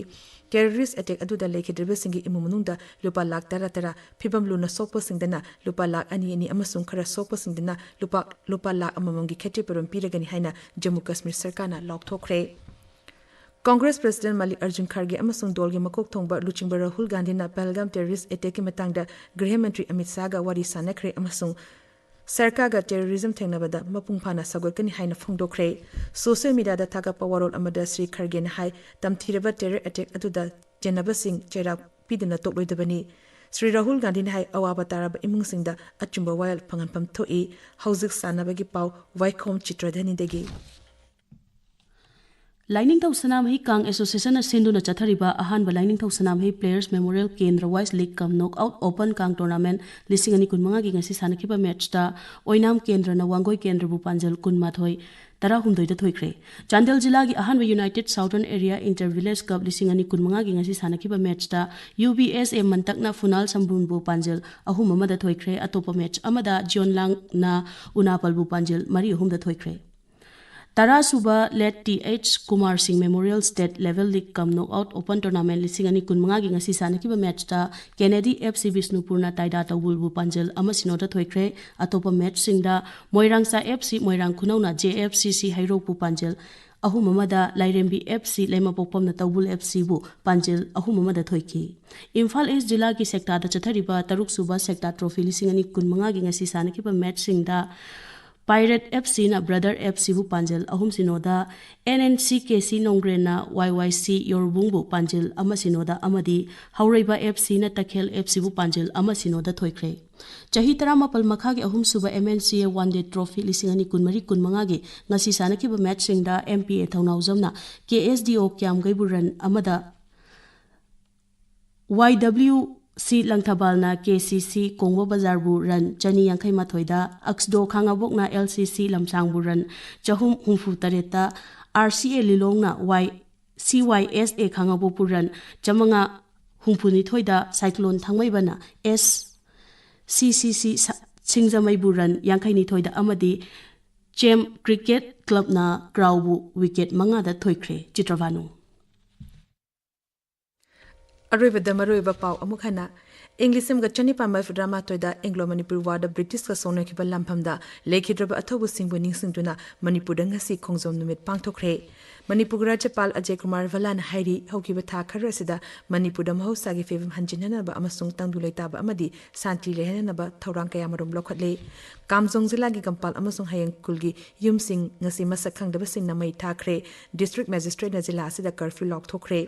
terrorist attack aduda lekidriba singi imumunung da lupa lakh tara phibam luna sokpa singdana lupa lakh ani amasung khara sokpa singdana lupa lakh amamam gi kheti param piragani haina Jammu Kashmir sarkar na lokthokre Congress President Malik Arjun Kharge amasung dolgi makok thongba Luchingba Rahul Gandhi na Pahalgam terrorist attack ki matangda Gृह मंत्री Amit Shah ga wari sanakre amasung sarkar ga terrorism thengnabada mapung phana sagorkani haina phongdokre social media da thaga powerol amada Sri Kharge na hai tamthiraba terror attack aduda jenaba sing chera pidina tokloidabani Sri Rahul Gandhi na hai awaba taraba imung singda achumba wayal phanganpam thoi hauzik sanabagi pau Vaikom Chitradhani degi Lining Thau Sanamhi Kang Association Sinduna Chathariba Ahanba Lining Thau Sanamhi Players Memorial Kendra Wise League Kam Knockout Open Kang Tournament Lisingani Kunmanga gi ngasi sanakiba match ta Oinam Kendra na Wangoi Kendra bu Panjal Kunmathoi Tara Humdoi da Thoikre Chandel Jila gi Ahanba United Southern Area Inter Village Cup Lisingani Kunmanga gi ngasi sanakiba match ta UBSA Mantakna Funal Sambrun bu Panjal ahum amada Thoikre atopa match amada Jonlang na Unapal bu Panjal mari ahum da Thoikre Tara Suba led TH Kumar Singh Memorial State Level League Kam Knockout Open Tournament Lisingani Kunmanga gi ngasi sanakiba match ta Kennedy FC Bisnupur na Taida Tawul bu Panjal amasino da Thoikre atopa match singda Moirangsa FC Moirang Khunau na JFCC Hairok bu Panjal ahum amada Lairembi FC Laimapokpam na Tawul FC bu Panjal ahum amada Thoiki Imphal East Jila ki sector da chathariba Taruk Suba sector trophy Lisingani Kunmanga gi ngasi sanakiba match singda Pirate FC na Brother FC bu Panjal ahum sinoda NNC KC Nongrena YYC Yorbung bu Panjal ama sinoda amadi Hauraiba FC na Takhel FC bu Panjal ama sinoda Thoikre Chahi taramapal makha gi ahum suba MNCA One Day Trophy lisingani kunmari kunmanga gi ngasi sanakiba match singda MPA Thaunauzamna KSDO Kyam Gaiburan amada YWC Langthabalna KCC Kongwa Bazar bu ran chani yankai mathoida Aksdo Khangabokna LCC Lamsang bu ran chahum humfu tareta RCA Lilongna CYSA Khangabo bu ran chamanga humphuni thoida cyclone thangmaibana SCCC Singjamai bu ran yankai ni thoida amadi ꯆꯦꯝ cricket ꯀ꯭ꯂꯕꯅ ꯀ꯭ꯔꯥꯎꯕꯨ wicket 5ꯗ ꯊꯣꯏꯈ꯭ꯔꯦ ꯆꯤꯇ꯭ꯔꯚꯥꯅꯨ ꯑꯔꯣꯏꯕꯗ ꯃꯔꯨꯑꯣꯏꯕ ꯄꯥꯎ ꯑꯃꯨꯛ ꯍꯟꯅ ꯏꯪ 1948ꯗ ꯑꯦꯡꯒ꯭ꯂꯣ ꯃꯅꯤꯄꯨꯔ ꯋꯥꯔꯗ ꯕ꯭ꯔꯤꯇꯤꯁꯀ ꯁꯣꯛꯅꯈꯤꯕ ꯂꯥꯟꯐꯝꯗ ꯂꯩꯈꯤꯗ꯭ꯔꯕ ꯑꯊꯧꯕꯁꯤꯡꯕꯨ ꯅꯤꯡꯁꯤꯡꯗꯨꯅ ꯃꯅꯤꯄꯨꯔꯗ ꯉꯁꯤ ꯈꯣꯡꯖꯣꯝ ꯅꯨꯃꯤꯠ ꯄꯥꯡꯊꯣꯛꯈ꯭ꯔꯦ ꯃꯅꯤꯄꯨꯔ ꯔꯥꯖ꯭ꯌꯄꯥꯜ ꯑꯖय ꯀꯨꯃꯥꯔ ꯚꯂꯥꯅ ꯍꯥꯏꯔꯤ ꯍꯧꯈꯤꯕ ꯊꯥ ꯈꯔ ꯑꯁꯤꯗ ꯃꯅꯤꯄꯨꯔꯗ ꯃꯍꯧꯁꯥꯒꯤ ꯐꯤꯕꯝ ꯍꯟꯖꯤꯟꯅꯅꯕ ꯑꯃꯁꯨꯡ ꯇꯪꯗꯨ ꯂꯩꯇꯥꯕ ꯑꯃꯗꯤ ꯁꯥꯟꯇꯤ ꯂꯩꯍꯟꯅꯕ ꯊꯧꯔꯥꯡ ꯀꯌꯥꯃꯔꯨꯝ ꯂꯧꯈꯠꯂꯦ ꯀꯥꯝꯖꯣꯡ ꯖꯤꯂꯥꯒꯤ ꯒꯝꯄꯥꯜ ꯑꯃꯁꯨꯡ ꯍꯌꯦꯡꯈꯨꯜꯒꯤ ꯌꯨꯝꯁꯤꯡ ꯉꯁꯤ ꯃꯁꯛ ꯈꯪꯗꯕꯁꯤꯡꯅ ꯃꯩ ꯊꯥꯈ꯭ꯔꯦ ꯗꯤꯁꯇ꯭ꯔꯤꯛ ꯃꯦꯖꯤꯁꯇ꯭ꯔꯦꯠꯅ ꯖꯤꯂꯥ ꯑꯁꯤꯗ ꯀꯔꯐ꯭ꯌꯨ ꯂꯥꯎꯊꯣꯛꯈ꯭ꯔꯦ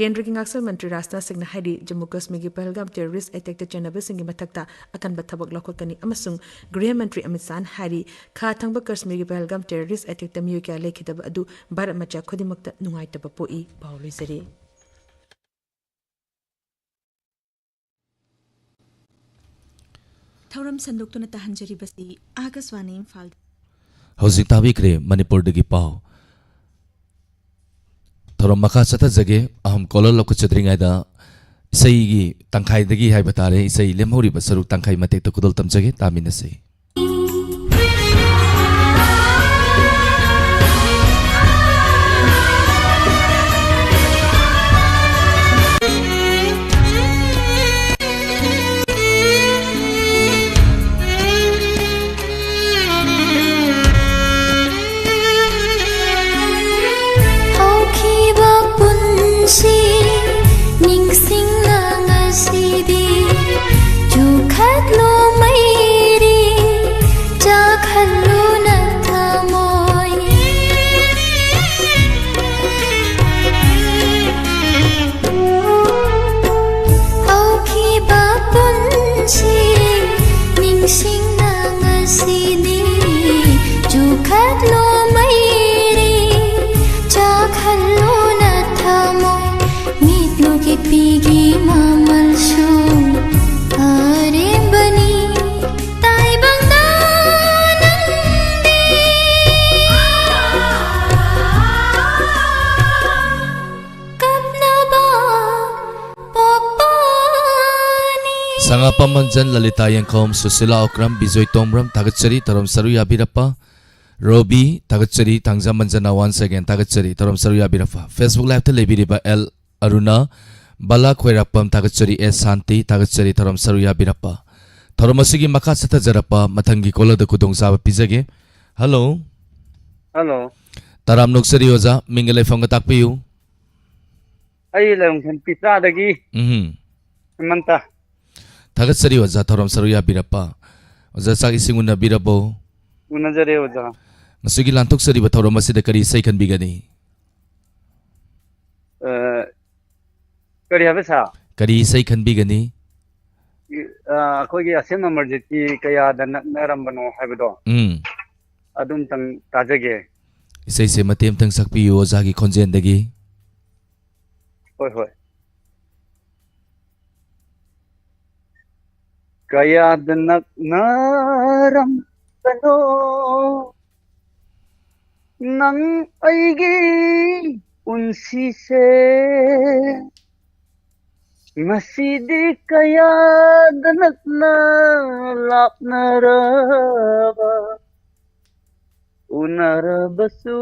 ꯀꯦꯟꯗ꯭ꯔꯒꯤ ꯉꯥꯛꯁꯦꯜ ꯃꯟꯇ꯭ꯔꯤ ꯔꯥꯖꯅꯥꯊ ꯁꯤꯡꯅ ꯍꯥꯏꯔꯤ ꯖꯝꯃꯨ ꯀश्मीꯔꯒꯤ ꯄꯍꯜꯒꯥꯝ ꯇꯦꯔꯣꯔꯤꯁꯠ ꯑꯦꯇꯦꯛꯇ ꯆꯦꯟꯅꯕꯁꯤꯡꯒꯤ ꯃꯊꯛꯇ ꯑꯀꯟꯕ ꯊꯕꯛ ꯂꯧꯈꯠꯀꯅꯤ ꯑꯃꯁꯨꯡ ꯒृह ꯃꯟꯇ꯭ꯔꯤ ꯑꯃꯤत ꯁꯥꯍꯅ ꯍꯥꯏꯔꯤ ꯈꯥ ꯊꯪꯕ ꯀश्मीꯔꯒꯤ ꯄꯍꯜꯒꯥꯝ ꯇꯦꯔꯣꯔꯤꯁꯠ ꯑꯦꯇꯦꯛꯇ ꯃꯤꯑꯣꯏ ꯀꯌꯥ ꯂꯩꯈꯤꯗꯕ ꯑꯗꯨ ꯚꯥꯔꯠ ꯃꯆꯥ ꯈꯨꯗꯤꯡꯃꯛꯇ ꯅꯨꯡꯉꯥꯏꯇꯕ ꯄꯣꯛꯏ ꯄꯥꯎ ꯂꯣꯏꯖꯔꯤ ꯊꯧꯔꯝ ꯁꯟꯗꯣꯛꯇꯨꯅ ꯇꯥꯍꯟꯖꯔꯤꯕꯁꯤ ꯑꯥꯀꯥꯁꯋꯥꯅꯤ ꯏꯝꯐꯥꯜ ꯍꯧꯖꯤꯛ ꯇꯥꯕꯤꯈ꯭ꯔꯦ ꯃꯅꯤꯄꯨꯔꯗꯒꯤ ꯄꯥꯎ ꯊꯧꯔꯝ ꯃꯈꯥ ꯆꯠꯊꯖꯒꯦ ꯑꯍꯝ ꯀꯣꯂꯔ ꯂꯧꯈꯠꯆꯗ꯭ꯔꯤꯉꯩꯗ ꯏꯁꯩꯒꯤ ꯇꯪꯈꯥꯏꯗꯒꯤ ꯍꯥꯏꯕ ꯇꯥꯔꯦ ꯏꯁꯩ ꯂꯦꯝꯍꯧꯔꯤꯕ ꯁꯔꯨꯛ ꯇꯪꯈꯥꯏ ꯃꯇꯦꯛꯇ ꯈꯨꯗꯣꯜ ꯇꯝꯖꯒꯦ ꯇꯥꯃꯤꯟꯅꯁꯤ Sangapa Manjan Lalita Yankom Susila Okram Bijoy Tomram Tagachari Taram Saruya Birappa Robi Tagachari Tangza Manjana once again Tagachari Taram Saruya Birappa Facebook Live Telebiriba L Aruna Bala Kwerapam Tagachari S Santi Tagachari Taram Saruya Birappa Taramasigi Makasata Zarapa Matangi Kola the Kudong Saba Pizage Hello Hello Taram Nuksari Oza Mingale Fongatakpiu Ay lang Pitra Dagi Manta Tagatsari Oza Taram Saruya Birappa Oza Saki Singuna Birabo Unajare Oza Nasugi Lantok Sari Bataramasi the Kari Second Bigani Kari Havesa Kari Second Bigani Kogi Asema Marjiti Kaya the Narambano Habido Adum Tang Tajage Say Matim Tang Sakpi Ozagi Konjendagi Hoi Hoi Kaya the Narambano Nang Aigi Unsi se Masidi kaya danak na lap na raba Unarabasu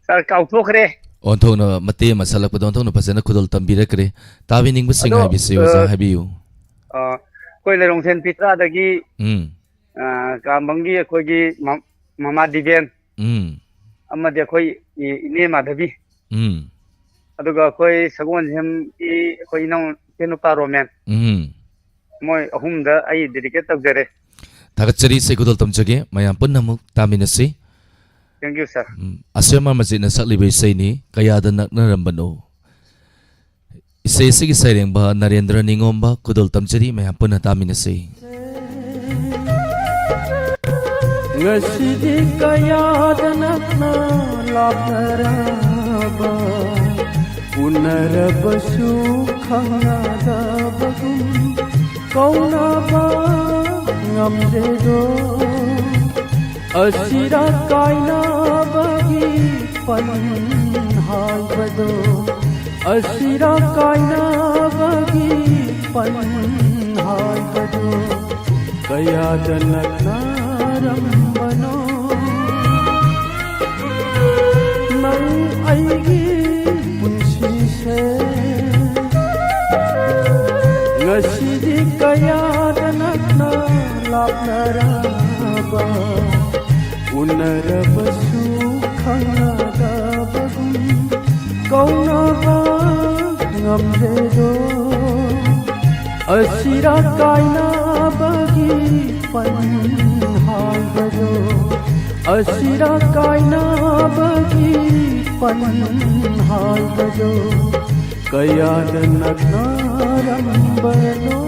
Sar kautok re Onthona Mate Masala Padonto Pasana Kudol Tambirakre Tavi Ning Sing Habisi Oza Habiu Koi Lerong Sen Pitra Dagi Kambangi Kogi Mama Diven Amadi Koi Ne Madhavi aduga koi sagon hem ki koi nong tenupa roman moi ahumda ai dedicate tawjare Tagachari se kudol tamjage mayam punnamuk taminasi thank you sir asema majina saklibe seini kayada naknarambano ise sigi sairengba Narendra Ningomba kudol tamjari mayam punna taminasi ngasidi kayada naknarambano Unarabasu khangadabagum kaunaba ngamdedo asira kainabagi panhaibado asira kainabagi panhaibado kaya danakna ꯀꯔꯝꯕꯅꯣ ꯅꯪ ꯑꯩꯒꯤ ꯄꯨꯟꯁꯤꯁꯦ ꯉꯁꯤꯗꯤ ꯀꯌꯥꯗ ꯅꯛꯅ ꯂꯥꯞꯅꯔꯕ ꯎꯅꯔꯕꯁꯨ ꯈꯪꯅꯗꯕꯒꯨꯝ ꯀꯧꯅꯕ ꯉꯝꯗꯦꯗꯣ ꯑꯁꯤꯔ ꯀꯥꯏꯅꯕꯒꯤ ꯄꯟꯍꯥꯏꯕꯗꯣ ꯑꯁꯤꯔ ꯀꯥꯏꯅꯕꯒꯤ ꯄꯟꯍꯥꯏꯕꯗꯣ ꯀꯌꯥꯗ ꯅꯛꯅꯔꯝꯕꯅꯣ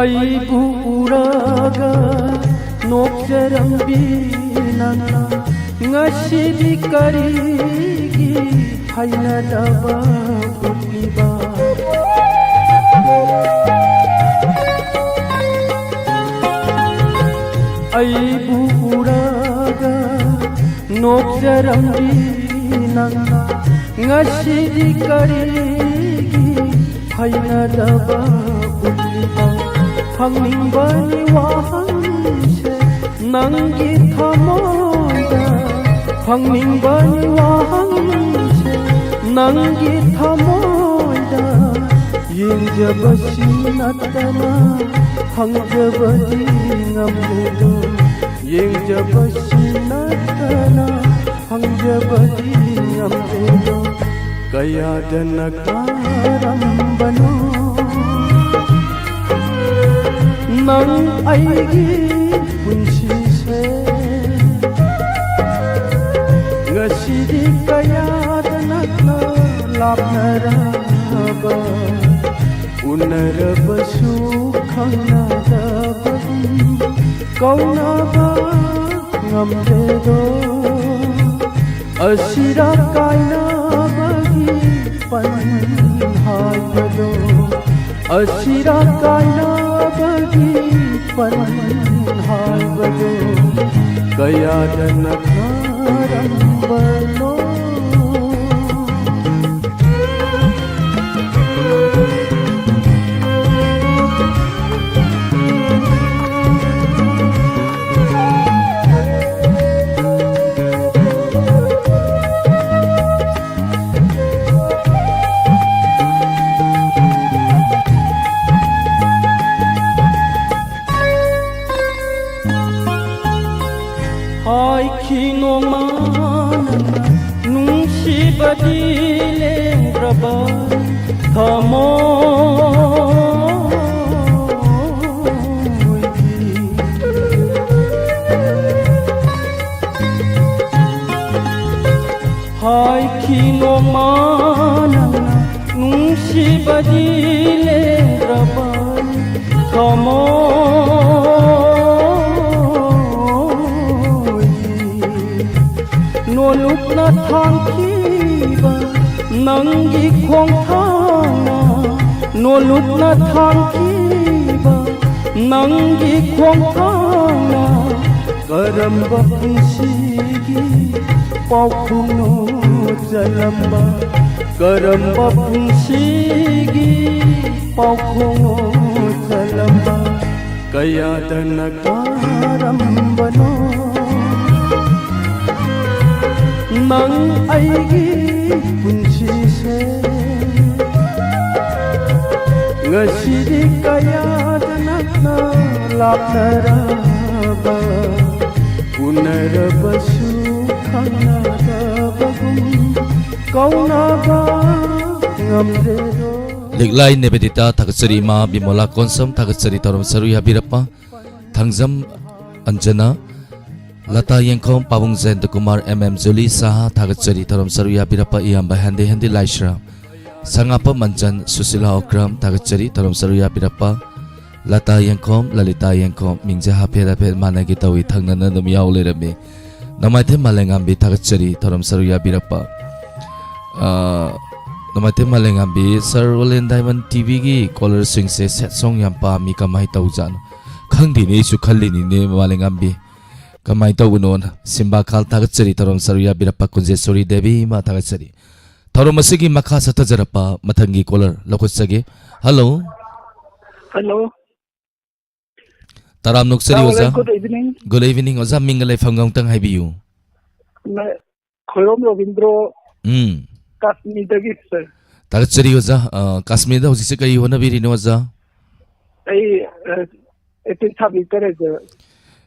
ꯑꯩꯕꯨ ꯎꯔꯒ ꯅꯣꯛꯆꯔꯝꯕꯤ ꯅꯪꯅ ꯉꯁꯤꯗꯤ ꯀꯔꯤꯒꯤ ꯍꯩꯅꯗꯕ ꯎꯠꯂꯤꯕ ꯑꯩꯕꯨ ꯎꯔꯒ ꯅꯣꯛꯆꯔꯝꯕꯤ ꯅꯪꯅ ꯉꯁꯤꯗꯤ ꯀꯔꯤꯒꯤ ꯍꯩꯅꯗꯕ ꯎꯠꯂꯤꯕ ꯍꯪꯅꯤꯡꯕꯅꯤ ꯋꯥꯍꯪꯁꯦ ꯅꯪꯒꯤ ꯊꯃꯣꯏꯗ ꯍꯪꯅꯤꯡꯕꯅꯤ ꯋꯥꯍꯪꯁꯦ ꯅꯪꯒꯤ ꯊꯃꯣꯏꯗ ꯌꯦꯡꯖꯕꯁꯤ ꯅꯠꯇꯅ ꯍꯪꯖꯕꯗꯤ ꯉꯝꯗꯦꯗꯣ ꯌꯦꯡꯖꯕꯁꯤ ꯅꯠꯇꯅ ꯍꯪꯖꯕꯗꯤ ꯉꯝꯗꯦꯗꯣ ꯀꯌꯥꯗ ꯅꯛꯅꯔꯝꯕꯅꯣ ꯅꯪ ꯑꯩꯒꯤ ꯄꯨꯟꯁꯤꯁꯦ ꯉꯁꯤꯗꯤ ꯀꯌꯥꯗ ꯅꯛꯅ ꯂꯥꯞꯅꯔꯕ ꯎꯅꯔꯕꯁꯨ ꯈꯪꯅꯗꯕꯒꯨꯝ ꯀꯧꯅꯕ ꯉꯝꯗꯦꯗꯣ ꯑꯁꯤꯔ ꯀꯥꯏꯅꯕꯒꯤ ꯄꯟꯍꯥꯏꯕꯗೋ ꯑꯁꯤꯔ ꯀꯥꯏꯅꯕꯒꯤ ꯄꯟꯍꯥꯏꯕꯗꯣ ꯀꯌꯥꯗ ꯅꯛꯅꯔꯝꯕꯅೋ ꯅꯨꯡꯁꯤꯕꯗꯤ ꯂꯦꯡꯗ꯭ꯔꯕ ꯊꯃꯣꯏꯒꯤ ꯍꯥꯏꯈꯤ ꯅꯣꯡꯃ ꯅꯪꯅ ꯅꯨꯡꯁꯤꯕꯗꯤ ꯂꯦꯡꯗ꯭ꯔꯕ ꯅꯣꯂꯨꯛꯅ ꯊꯥꯡꯈꯤꯕ ꯅꯪꯒꯤ ꯈꯣꯡꯊꯥꯡꯅ ꯅꯣꯂꯨꯛꯅ ꯊꯥꯡꯈꯤꯕ ꯅꯪꯒꯤ ꯈꯣꯡꯊꯥꯡꯅ ꯀꯔꯝꯕ ꯄꯨꯟꯁꯤꯒꯤ ꯄꯥꯎꯈꯨꯝꯅꯣ ꯆꯜꯂꯝꯕ ꯀꯔꯝꯕ ꯄꯨꯟꯁꯤꯒꯤ ꯄꯥꯎꯈꯨꯝꯅꯣ ꯆꯜꯂꯝꯕ ꯀꯌꯥꯗ ꯅꯛꯅꯔꯝꯕꯅꯣ ꯅꯪ ꯑꯩꯒꯤ ꯄꯨꯟꯁꯤꯁꯦ ꯉꯁꯤꯗꯤ ꯀꯌꯥꯗ ꯅꯛꯅ ꯂꯥꯞꯅꯔꯕ ꯎꯅꯔꯕꯁꯨ ꯈꯪꯅꯗꯕꯒꯨꯝ ꯀꯧꯅꯕ ꯉꯝꯗꯦꯗꯣ Liglay Nebedita Takachari Ma Bimola Konsam Takachari Torom Saru Yabirapa Thangzam Anjana Lata Yengkom Pabung Zend Kumar MM Zuli Saha Takachari Torom Saru Yabirapa Iyamba Handi Handi Laishra Sangapa Manjan Susila Okram Takachari Torom Saru Yabirapa Lata Yengkom Lalita Yengkom Mingja Hapera Pet Managitawi Tangnana Num Yaw Lerami Namaite malengambi thakachari thoram saruya birapa. Namaite malengambi Sir Olen Diamond TV gi caller swing se set song yam pa mi kamai taujan. Khangdi ni su khalli ni ne malengambi. Kamai taunon simba khal thakachari thoram saruya birapa kunjesori devi ma thakachari. Thoram asigi makha satajarapa mathangi caller lokutsage. Hello. Hello. Taram nuksari oza. Good evening. Good evening oza mingalai famgang tang haibiyu. Khorom Robindro. Kashmir dagi sir. Tagachari oza Kashmir da hojise kai hona biri no oza. Ai etin thabi kare je.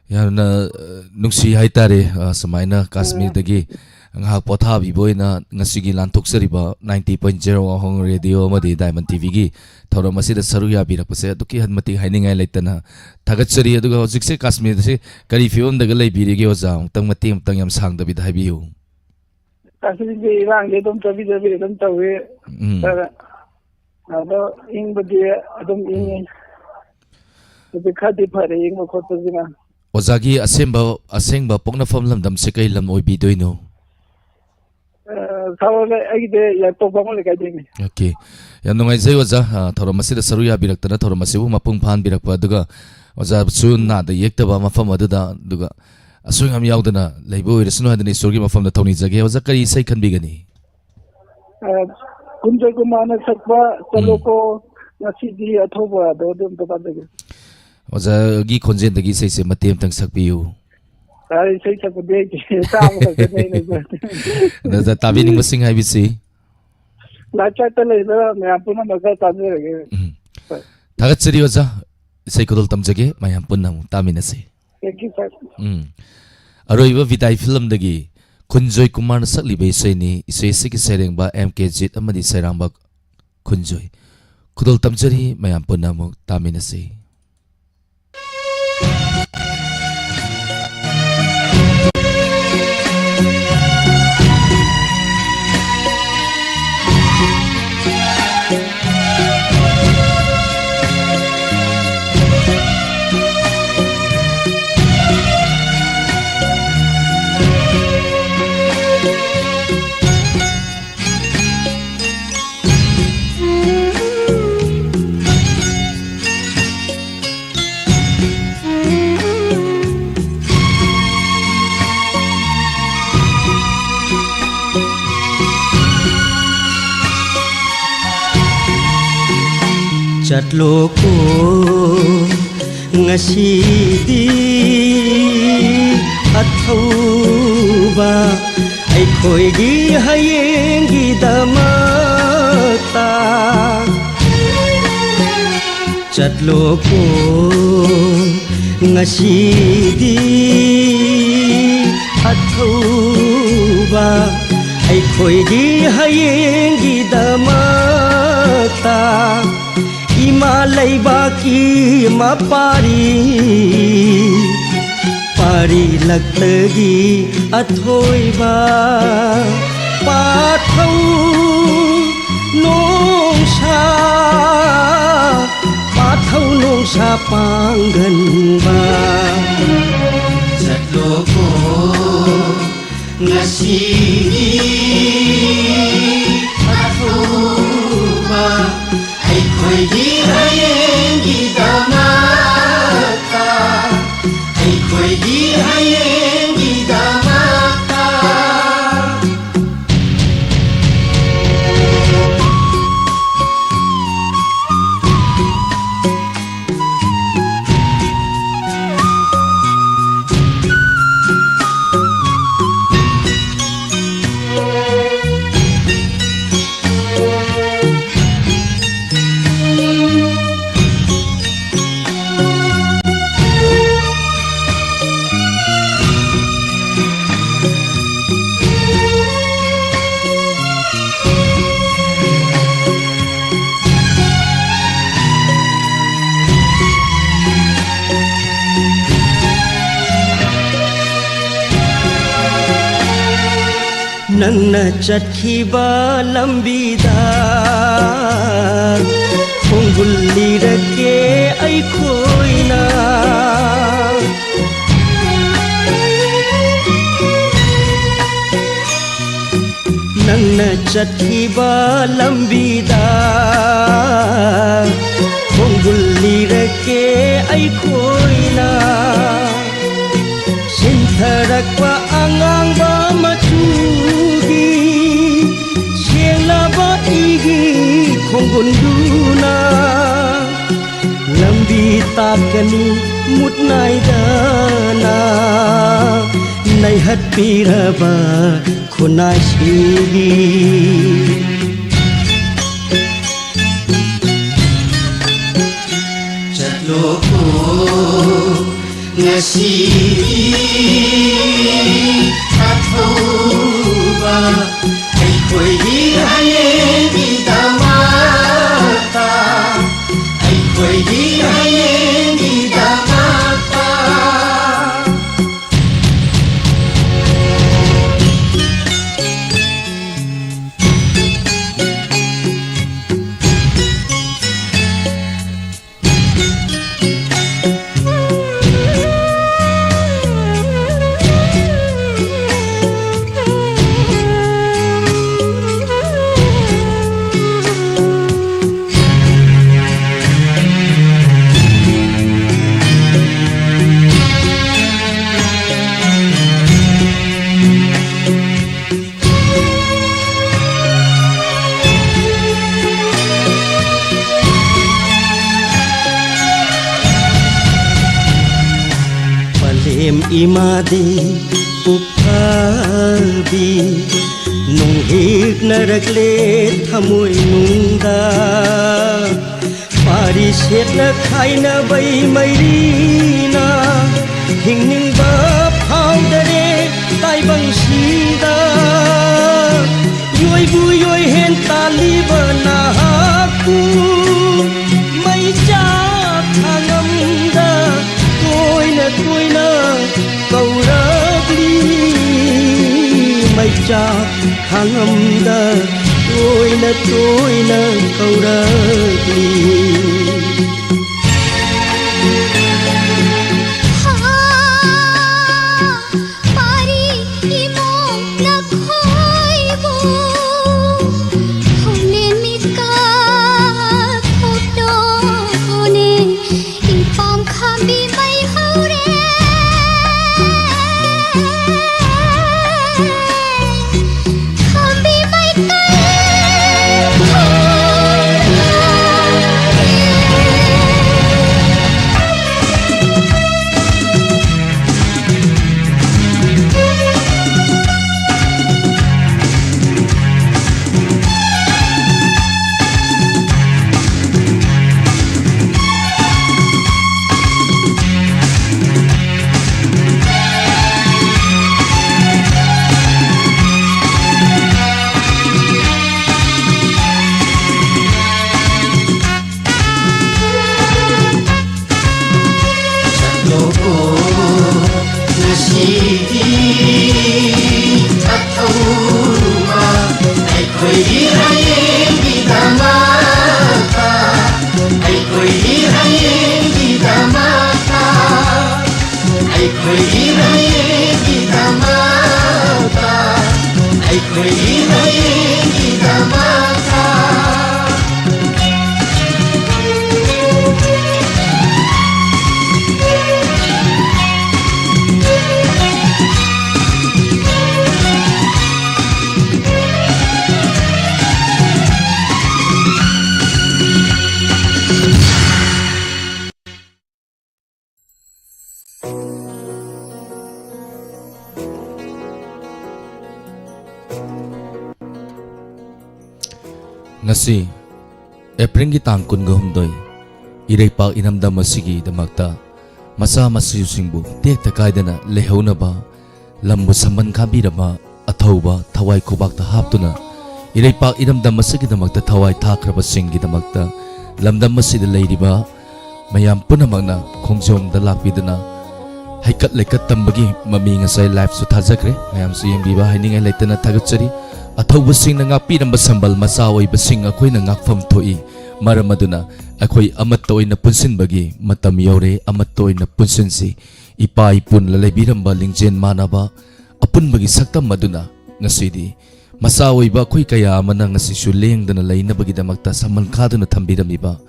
Yarna nungsi haitare samaina Kashmir dagi ngah potha bi boina ngasigi lantok sariba 90.0 WAHONG radio amadi Diamond TV gi thoram asida saruya birakpase aduki hanmati hainingai leitana thagachari aduga hojikse Kashmir se kari fiom daga lei birige oza tang mati tang yam sang da bi haibiu Kashmir ge irang ge dom tabi dom tawe ado ing badi adom ing de khadi phare ing mo khot jina ozagi asengba pokna fam lam dam se kai lam oi bi doino Okay. Yan nungai zai oza thoram asida saruya biraktana thoram asibu mapung phan birakpa aduga oza sun na da yektaba mafam aduda aduga asung am yaudana leibo irisnu hadani sorgi mafam da thoni jage oza kari sai khanbigani kunjay kumana sakba taloko ngasidi athoba dodum to badage oza gi khonjen dagi sai se matem tang sakpiu Ay sai sa kude sama sa nei nei da tabi ning masing hai bisi la chata le da me apuna maga tabi rege thagachari oza sai kodol tamjage mayam punna tamina se thank you sir aroiba vidai film dagi kunjoy kumar saklibe sai ni isai siki serengba mk jit amadi sairangba kunjoy kodol tamjari mayam punna tamina se Chatloko ngasidi athauba aikhoi gi hayengi damata chatloko ngasidi athauba aikhoi gi hayengi damata Imalay baki mapari pari lagtagi athoy ba pathau nong sa panggan ba satloko ngasini athau ba Ay di hayeng gidamata Ay di hayeng gidamata Nangna chatkhiba lambida khonggulirake ai khoina ꯅꯪꯅ ꯆꯠꯈꯤꯕ ꯂꯝꯕꯤꯗ ꯈꯣꯡꯒꯨꯜ ꯂꯤꯔꯛꯀꯦ ꯑꯩꯈꯣꯏꯅ ꯁꯤꯟꯊꯔꯛꯄ ꯑꯉꯥꯡꯕ ꯃꯆꯨꯒꯤ ꯁꯦꯡꯂꯕ ꯏꯒꯤ ꯈꯣꯡꯒꯨꯜꯗꯨꯅ ꯂꯝꯕꯤ ꯇꯥꯛꯀꯅꯤ ꯃꯨꯠ ꯅꯥꯏꯗꯅ ꯅꯩꯍꯠꯄꯤꯔꯕ ꯈꯨꯟꯅꯥꯏꯁꯤꯡꯒꯤ ꯆꯠꯂꯣꯀꯣ ꯉꯁꯤꯗꯤ ꯑꯊꯧꯕ ꯑꯩꯈꯣꯏꯒꯤ ꯍꯌꯦꯡꯒꯤꯗꯃꯛꯇ ꯑꯩꯈꯣꯏꯒꯤ ꯍꯌꯦꯡꯒꯤꯗꯃꯛꯇ imade uphabi nung hik narakle thamoi nungda pari setna khaina bai mairina hingning ba phaudare tai bang sida yoi bu yoi hen tali bana ku mai cha thangamda toina toina kauragli mai cha khangamda toina toina kauragli ngasi April gi tang kun gahumdoi iraipak inamdam masigi damakta masa masiyusingbu tekta kaidana lehaunaba lambu samban khabiraba athauba thawai khubakta haptuna iraipak inamdam masigi damakta thawai thakraba singi damakta lamdam masida leiriba mayam punamakna khongjom da lakpiduna haikat lekat tambagi mami ngasai live su thajakre mayam su yembiba hainingai leitana thagachari athauba singna ngakpiramba sambal macha oiba sing akoina ngakfam thoi maramaduna akoi amatta oina punsinbagi matam yore amatta oina punsinsi ipa ipun laleibiramba lingjen manaba apunbagi saktam maduna ngasidi masa oiba khoi kaya amana ngasi shu lengdana leinabagidamakta saman khaduna thambiramiba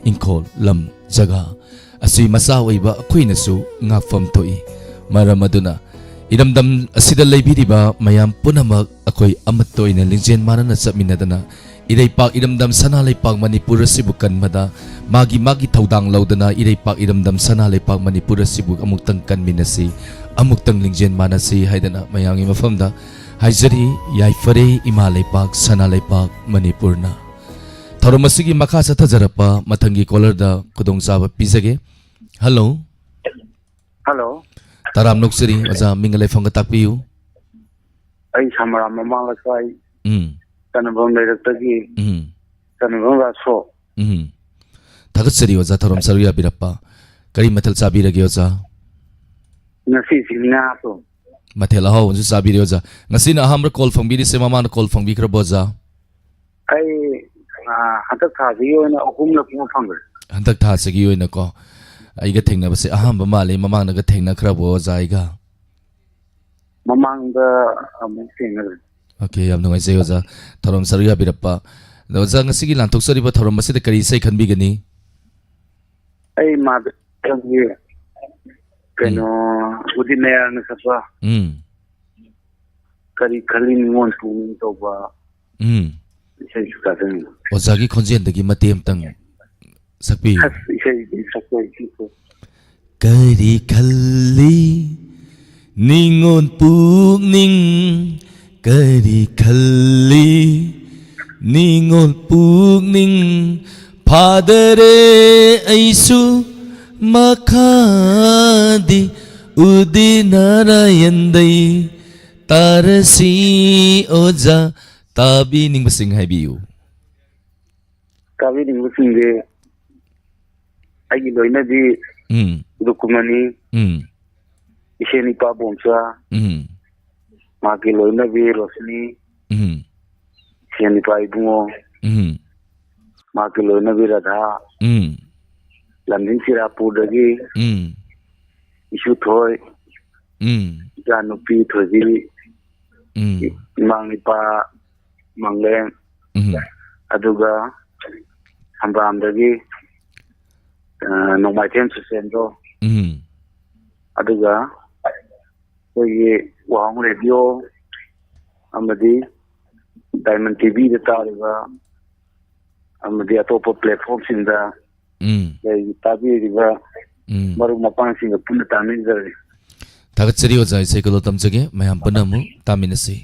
ingkhol lam jaga asui masa oiba khoina su ngafam toi maramaduna iramdam asida leibiriba mayam punamak akoi amattoina lingjen manana chapminadana iraipak iramdam sana leipak manipur asibu kanmada magi thaudang laudana iraipak iramdam sana leipak manipur asibu amuktang kanminasi amuktang lingjen manasi haidana mayangi mafamda haijari yaifare ima leipak sana leipak manipurna tharomasigi makha sathajarapa mathangi caller da kudong saba pizage hello hello taram noksari aja mingale phanga takpiu ai samara mamang sai tanabong leirtagi tanabong raso thagat sari aja tharom saruya birappa kari mathal sabirage aja nasi singna to mathel aho unju sabire aja ngasina ahamra call phongbiri se mama na call phongbi kra boja ai hatak thaji oina ahum la pung phangre hantak tha sagi oina ko aiga thengna base ahamba male mamang naga thengna khra boja aiga mamang da amung thengna okay yam nungai se oja tharom saruya birappa doja ngasigi lantok sari ba tharom masida kari sai khanbi gani ai ma tangi keno udinaya na sapa kari khalin ngon pung to ba sai sukaten ozagi khonjen dagi matem tang sakpi sai sakoi ko kari khalli ningon pukning kari khalli ningon pukning padare aisu makhadi udinarayandai tarasi oja tabi ning basing haibiu tabi ning basing de ai loina di dokumani iseni pa bomsa magi loina bi rosni iseni pa ibungo magi loina bi radha lamdin sirapur dagi isu thoi janupi thoji mangipa mangleng aduga hambam dagi nongmaitem sendo aduga koye wahong radio amadi diamond tv da tariba amadi atopa platform sinda tabi riba maru mapang singa puna tamin zari thagat sari oja sai kalo tamjage mayam panamu taminasi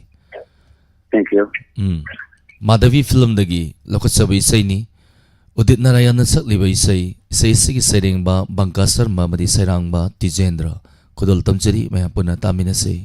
thank you madhavi film dagi lokotsabai sai ni udit narayana sakliba isai sigi serengba bangka sarma madi sairangba tijendra kodol tamjari mayam puna taminasi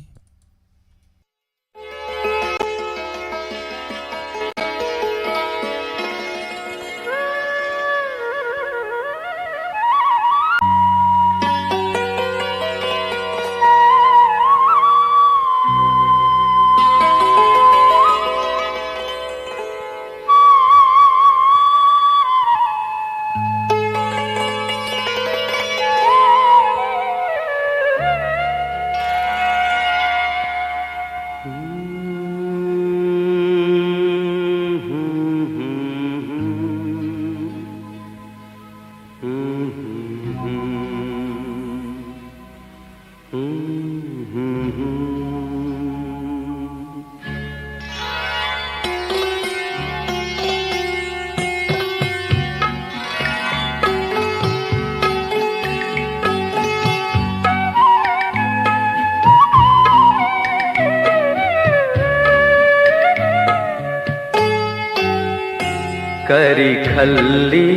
करी खल्ली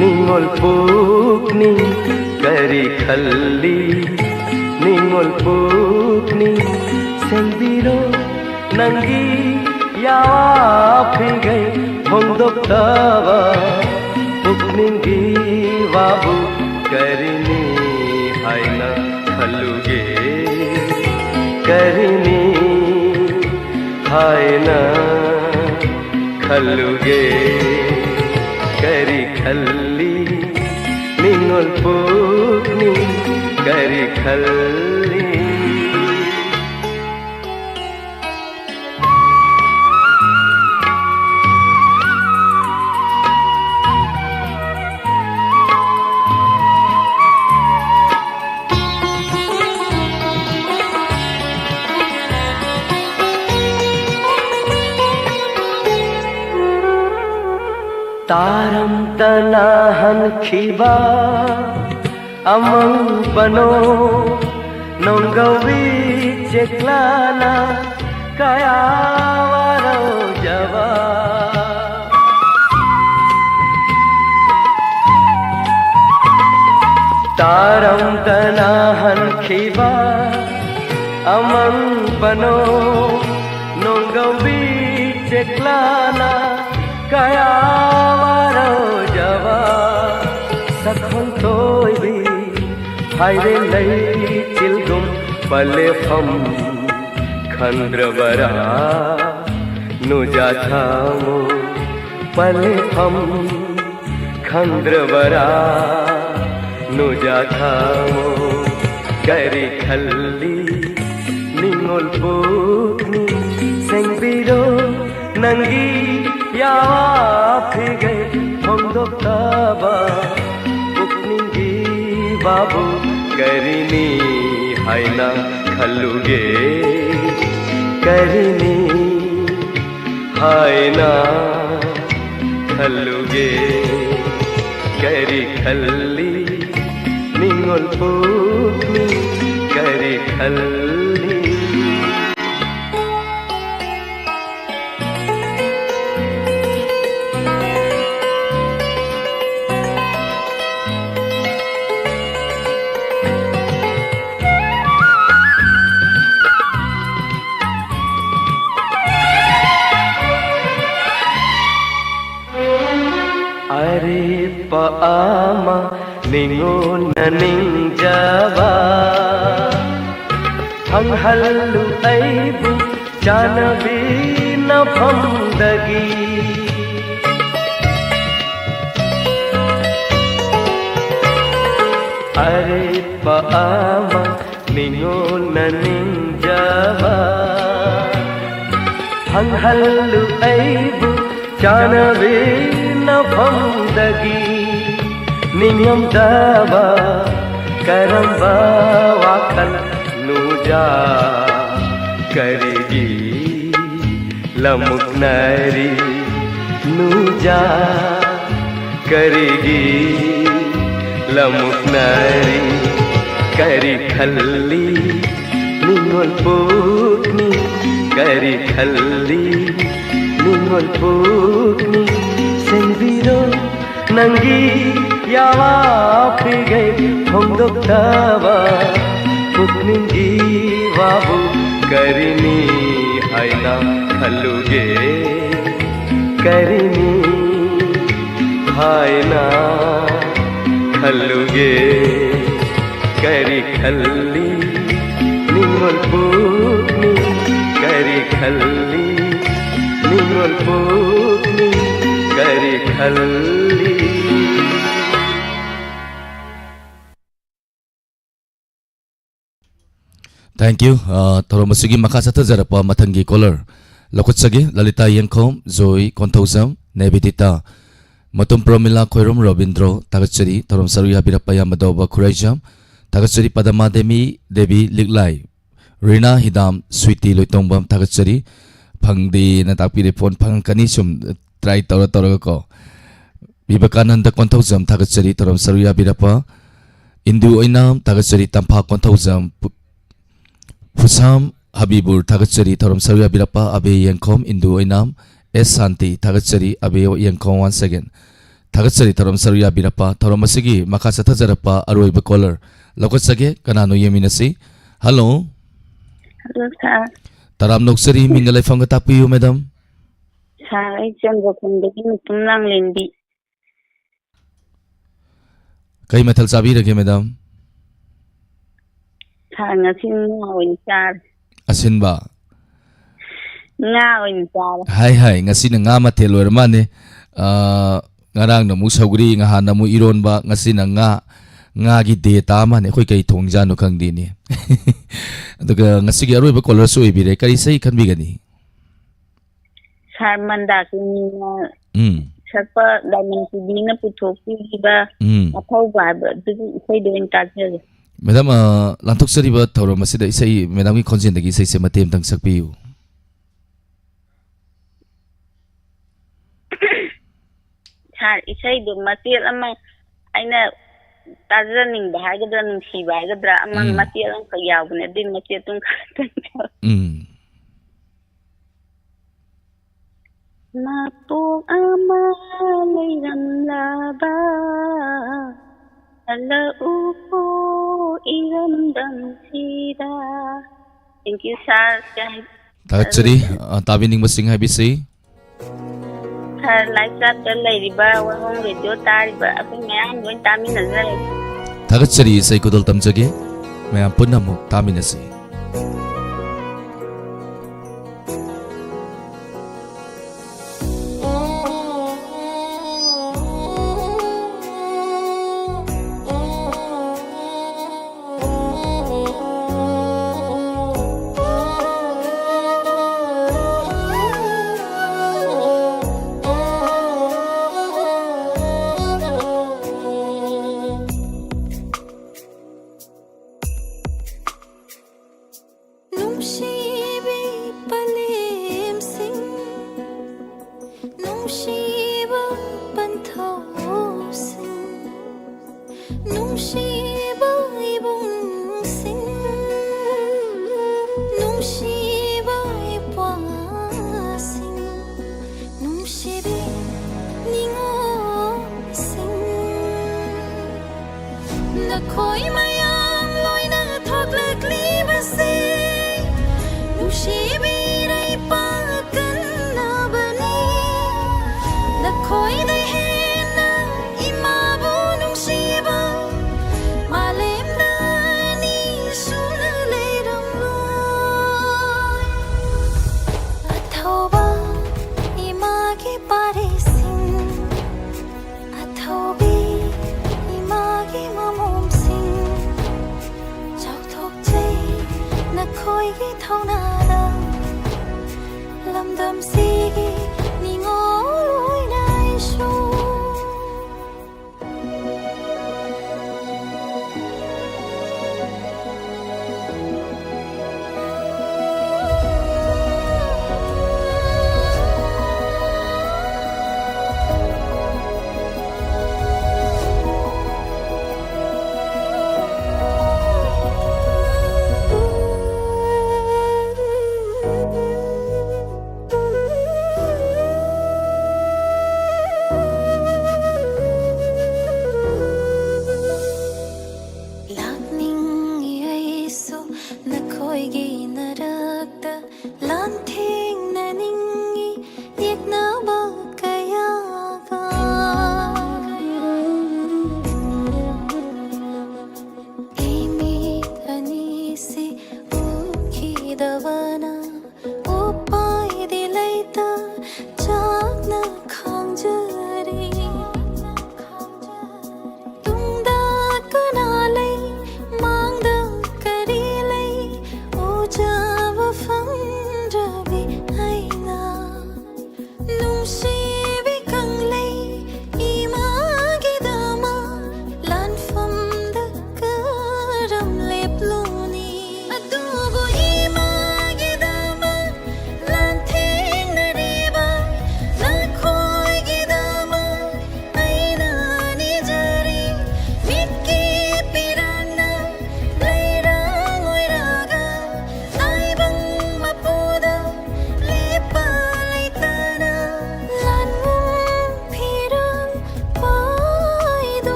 निंगोल पूकनी करी खल्ली निंगोल पूकनी सेंबिरो नंगी यावा फिंगई होंदो तवा पुकनिंगी वाबू करिनी हायना खलुगे करिनी हायना खलुगे करी खल्ली निंगोल पूकनी करी खल्ली तारम तनाहन खिबा amang bano nonggawi ceklana kaya waro jawa taram tanahan khiba amang bano nonggawi ceklana kaya waro jawa sakhon toy bi haire lay chilgum pale pham khandrabara nuja thamo pale pham khandrabara nuja thamo kari khalli ningol pukni sengbiro nangi yawa phigai hongdok taba pukningi babu karini haina khaluge karini haina khaluge kari khalli ningol pukni kari khalli paama ningon naning jawa hanghallu aibu janabi na phamdagi are paama ningon naning jawa hanghallu aibu janabi na phamdagi Ningam daba karamba wakal nuja karigi lamuk nari nuja karigi lamuk nari kari khalli ningol pukni kari khalli ningol pukni sengbiro nangi yawa phigai hongdok taba pukningi babu karini haina khaluge karini haina khaluge kari khalli ningol pukni kari khalli ningol pukni kari khalli Thank you. Toro masugi makasata zarapa matangi caller. Lakot sagi Lalita Yankom, Zoe Kontausam, Nebitita. Matum Promila Koirum Robindro, Tagachari, Torom Saruya Birapaya Madoba Kurajam, Tagachari Padama Demi, Devi Liglai, Rina Hidam, Sweetie Loitombam Tagachari, Pangdi Natapi Repon Pangkanisum, Try Tora Toroko. Vivekananda Kontausam, Tagachari, Torom Saruya Birapa, Indu Oinam, Tagachari Tampa Kontausam, Pusam Habibur Tagachari Torom Saruya Birapa Abe Yankom Indu Oinam S Santi Tagachari Abe Yankom once again Tagachari Torom Saruya Birapa Torom Masigi Makasata Zarapa Aroi Bakoler Lokot Sage Kanano Yeminasi Hello Hello sir Taram Noksari Mingalay Fangatapi madam Sir ay Janggo Kundagi Mutumlang Lendi Kay Metal Sabi Rage madam Ngasin nga winsar. Asin ba? Nga winsar. Hai ngasi na nga matelo man ngarang na musaguri nga hana mo iron ba ngasi na nga gi data man koy kay thongjano kang dini. Aduga ngasi gi aroy ba color so ibire kay say kan bigani. Sarmanda kini sakpa damin kubina putoki ba apaw ba du say doing tajel. Madam, lantok sa riba tawro masida isay madam ki konsen dagi isay sa matim tang sakpiyo. isaidu matiel ama aina tazaning bahagadra nungsi bahagadra ama matiel ang kayawne din matiel tung Mapung ama layram laba ala upo iramdam sida. Thank you sir. Tagatsari tabining masing habisi. Live chat layriba wahong radio tariba apung mayam goin taminazare. Tagatsari say kudol tamjage mayam punamuk taminasi.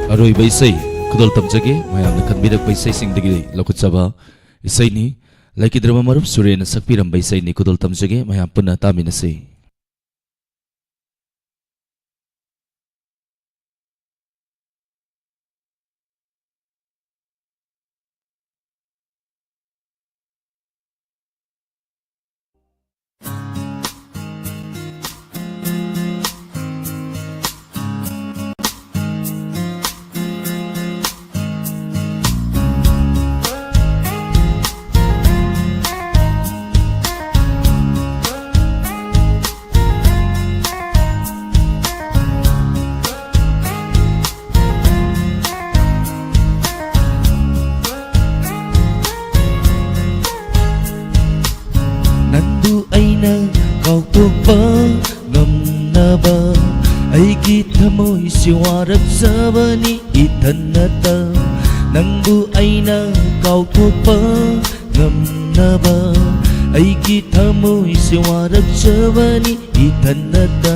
Aroi baisai kudol tamjage mayamna khanbirak baisai singdagi lakutsaba isai ni laiki drama marup surena sakpiram baisai ni kudol tamjage mayam punna taminase. Thamoi siwarap sabani ithanata nangbu aina kauthopa ngamnaba aigi thamoi siwarap sabani ithanata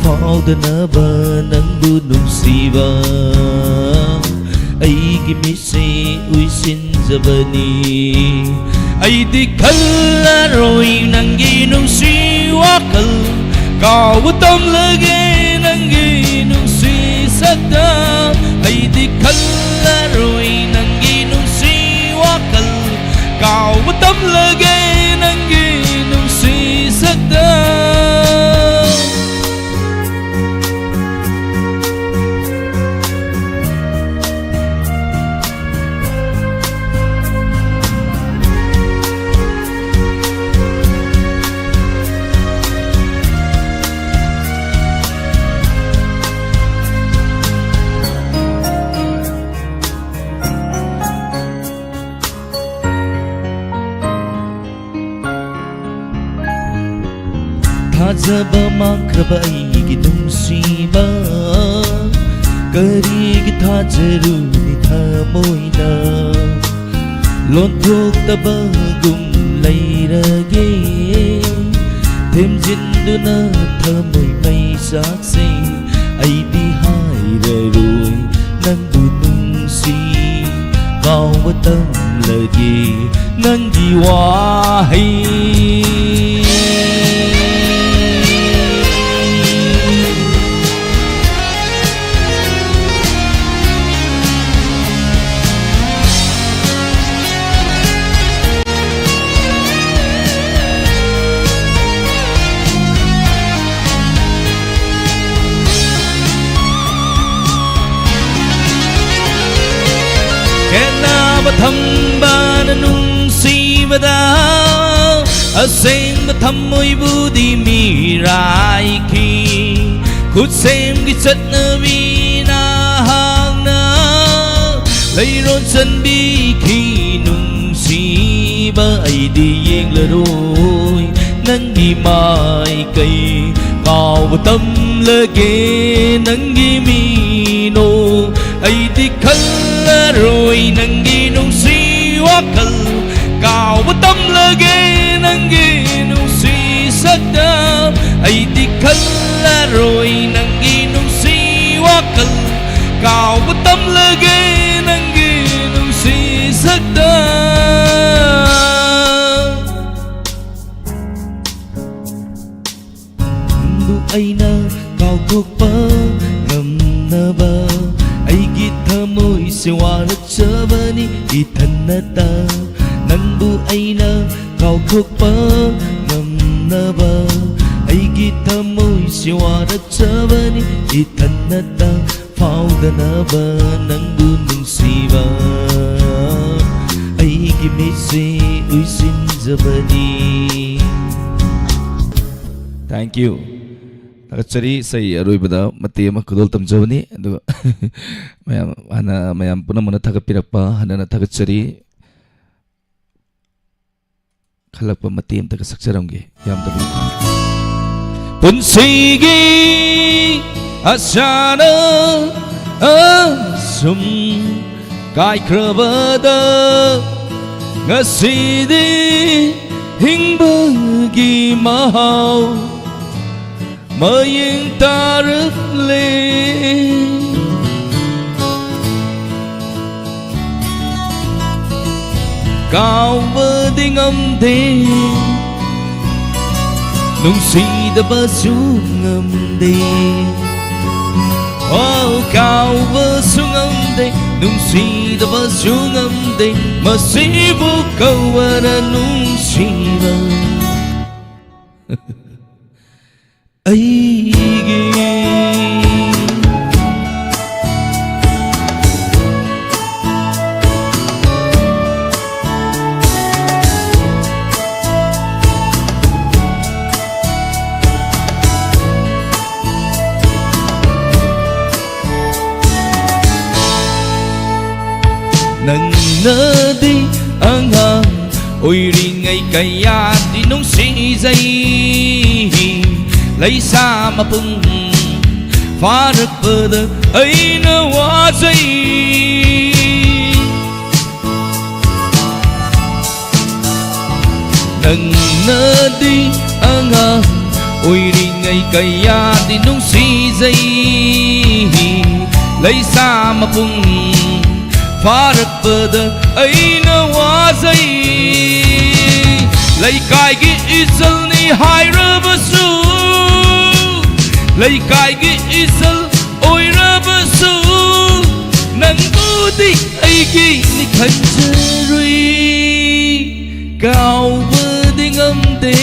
faudanaba nangbu nungsiba aigi mise uisinjabani aidi khallaroi nangi nungsi wakal kautam lage nangi nungsi sakta aidi khallaroi nangi nungsi wakal kautam lage nangi nungsi sakta Thajaba makraba aigi nungsiba karigi thajaruni thamoina lonthokdaba gum leirage themjinduna thamoi maisakse aidi hairaroi nangbu nungsi kauwatam lage nangi wahai thamba na nungsibada aseng thamoi budi mirai ki khutsem gi chatnavi na hangna leiron chanbi khi nungsiba aidi yenglaroi nangi mai kai kautam lage nangi mino aidi khallaroi nangi nungsi wakal kautam lage nangi nungsi sakta aidi khallaroi nangi nungsi wakal kautam lage nangi nungsi sakta bu aina kauthokpa ngamnaba aigi thamoi siwarak sabani ithanata nangbu aina kauthokpa ngamnaba aigi thamoi siwarak sabani ithanata faudanaba nangbu nungsi ꯑꯩꯒꯤ ꯃꯤꯠꯁꯦ ꯎꯏꯁꯤꯟꯖꯕꯅꯤ. Thank you. Tagachari say aroibada matema kudol tamjawani adu mayam punamuna thagapirakpa hanana tagachari khalakpa matem taga sakcharamge yam tabi punsigi asana asum kai krabada ngasidi hingbagi mahau mayeng tarik le kau berdingam de nung sidaba sungam de oh kau bersungam de nung sidaba sungam de masibu kau ada nung siba aigi nang nadi angang oi ringai kaya dinong sizay lấy xa mà phung phá được bờ đờ ấy nó hóa dây nâng nơ đi ang à ôi đi ngày cây ya đi nung xì dây lấy xa mà phung phá được bờ đờ ấy nó hóa dây lấy cái isel ni hai rơ bơ su lấy cái isel ôi rơ bơ su nang budi ai ki ni khan rui cao bơ ding te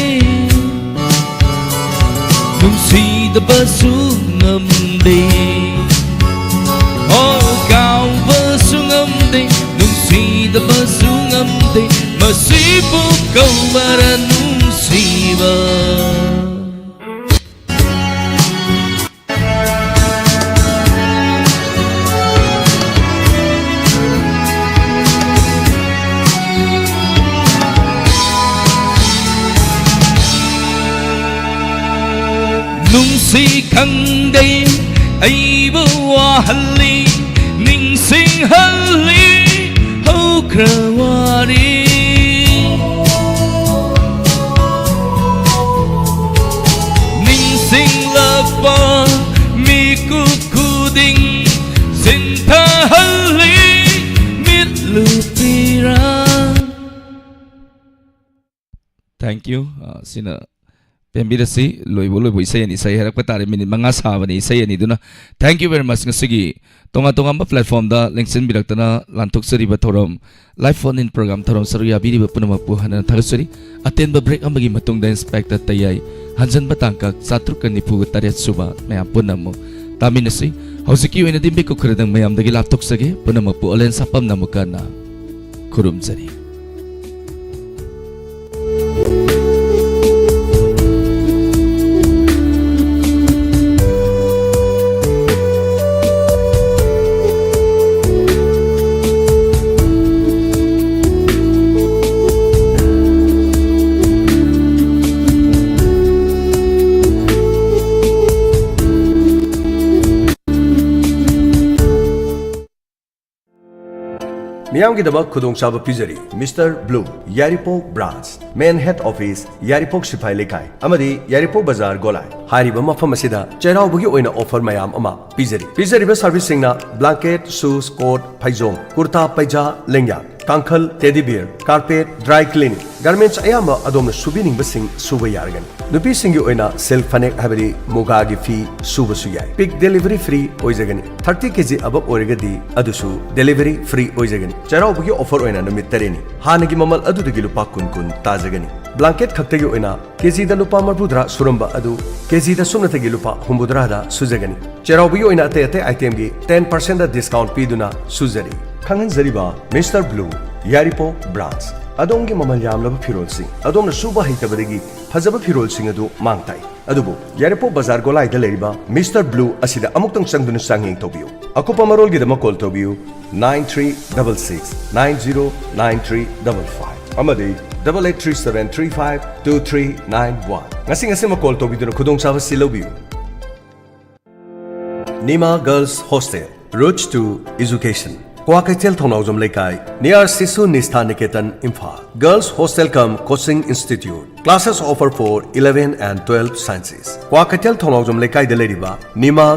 nung si da bơ su ngam de oh cao bơ su ngam de nung si da bơ su ngam de masibu kau baranung siba nung si khang đây ai bu wa halli ning sing halli ho krawari pa mi ku kuding sinta halli mit lupira. Thank you. Sina pembirasi loibo isay ani isay harak patari minit mga sabani isay ani duna. Thank you very much ngasigi tonga ba platform da lengsin bilaktana lantuk sari batorom live phone in program thorom saruya biri ba punamapu hanan thagasari aten ba break amagi matung da inspector tayai hanjan batangka satruk kan nipu tariat suba mayam punamu taminasi hausiki oina dimbe ko khredang mayam dagi laptok sage punamapu olen sapam namukana kurumjari. मियामगिदमक खुदोंचाबा पिजरी mister Bloom Yairipok branch main head office Yairipok सिफाई लेखाई अमदी यारिपोक बाजार गोलाई हारिबा मफम असिदा चेरावबगी ओइना offer मयाम अमा पिजरी सर्विस सिंगना ब्लैंकेट शूज कोट फाइजोम कुर्ता पैजा लेंगा कांखल teddy bear carpet dry cleaning garments अयामा अदोमना सुबिनिंग बसिंग सुबा यारगन नुपी सिंगी ओइना सिल्क फनेक हाबरी मुगागी फी सुबसु याय पिक डिलीवरी फ्री ओइजगनी 30 kg अब ओरगदी अदुसु डिलीवरी फ्री ओइजगनी चेरावबगी ऑफर ओइना नुमित तरेनी हानगी ममल अदुदगी लुपा कुन ताजगनी ब्लैंकेट खक्तगी ओइना केजी दा लुपा मरबुद्रा सुरंबा अदु केजी दा सुमनतगी लुपा हुंबुद्रा दा सुजगनी चेरावबगी ओइना अते आइटम गी 10% दा डिस्काउंट पीदुना सुजरी ꯈꯪꯍꯟꯖꯔꯤꯕ ꯃꯤꯁꯇꯔ ꯕ꯭ꯂꯨ ꯌꯥꯏꯔꯤꯄꯣꯛ ꯕ꯭ꯔꯥꯟꯆ ꯑꯗꯣꯝꯒꯤ ꯃꯃꯜ ꯌꯥꯝꯂꯕ ꯐꯤꯔꯣꯜꯁꯤꯡ ꯑꯗꯣꯝꯅ ꯁꯨꯕ ꯍꯩꯇꯕꯗꯒꯤ ꯐꯖꯕ ꯐꯤꯔꯣꯜꯁꯤꯡ ꯑꯗꯨ ꯃꯥꯡ ꯇꯥꯏ ꯑꯗꯨꯕꯨ ꯌꯥꯏꯔꯤꯄꯣꯛ ꯕꯖꯥꯔ ꯒꯣꯂꯥꯏꯗ ꯂꯩꯔꯤꯕ ꯃꯤꯁꯇꯔ ꯕ꯭ꯂꯨ ꯑꯁꯤꯗ ꯑꯃꯨꯛꯇꯪ ꯆꯪꯗꯨꯅ ꯆꯥꯡꯌꯦꯡ ꯇꯧꯕꯤꯌꯨ ꯑꯀꯨꯞꯄ ꯃꯔꯣꯜꯒꯤꯗꯃꯛ ꯀꯣꯜ ꯇꯧꯕꯤꯌꯨ 9366909355 ꯑꯃꯗꯤ 8837352391 ngasi ꯀꯣꯜ ꯇꯧꯕꯤꯗꯨꯅ ꯈꯨꯗꯣꯡꯆꯥꯕ ꯁꯤ ꯂꯧꯕꯤꯌꯨ Nima Girls Hostel Route to Education Kwakaitel Thongnawjom Lekai near Sisu Nistha Niketan Imphal Girls Hostel cum Coaching Institute Classes offer for 11 and 12 sciences Kwakaitel Thongnawjom Lekai de leriba Nima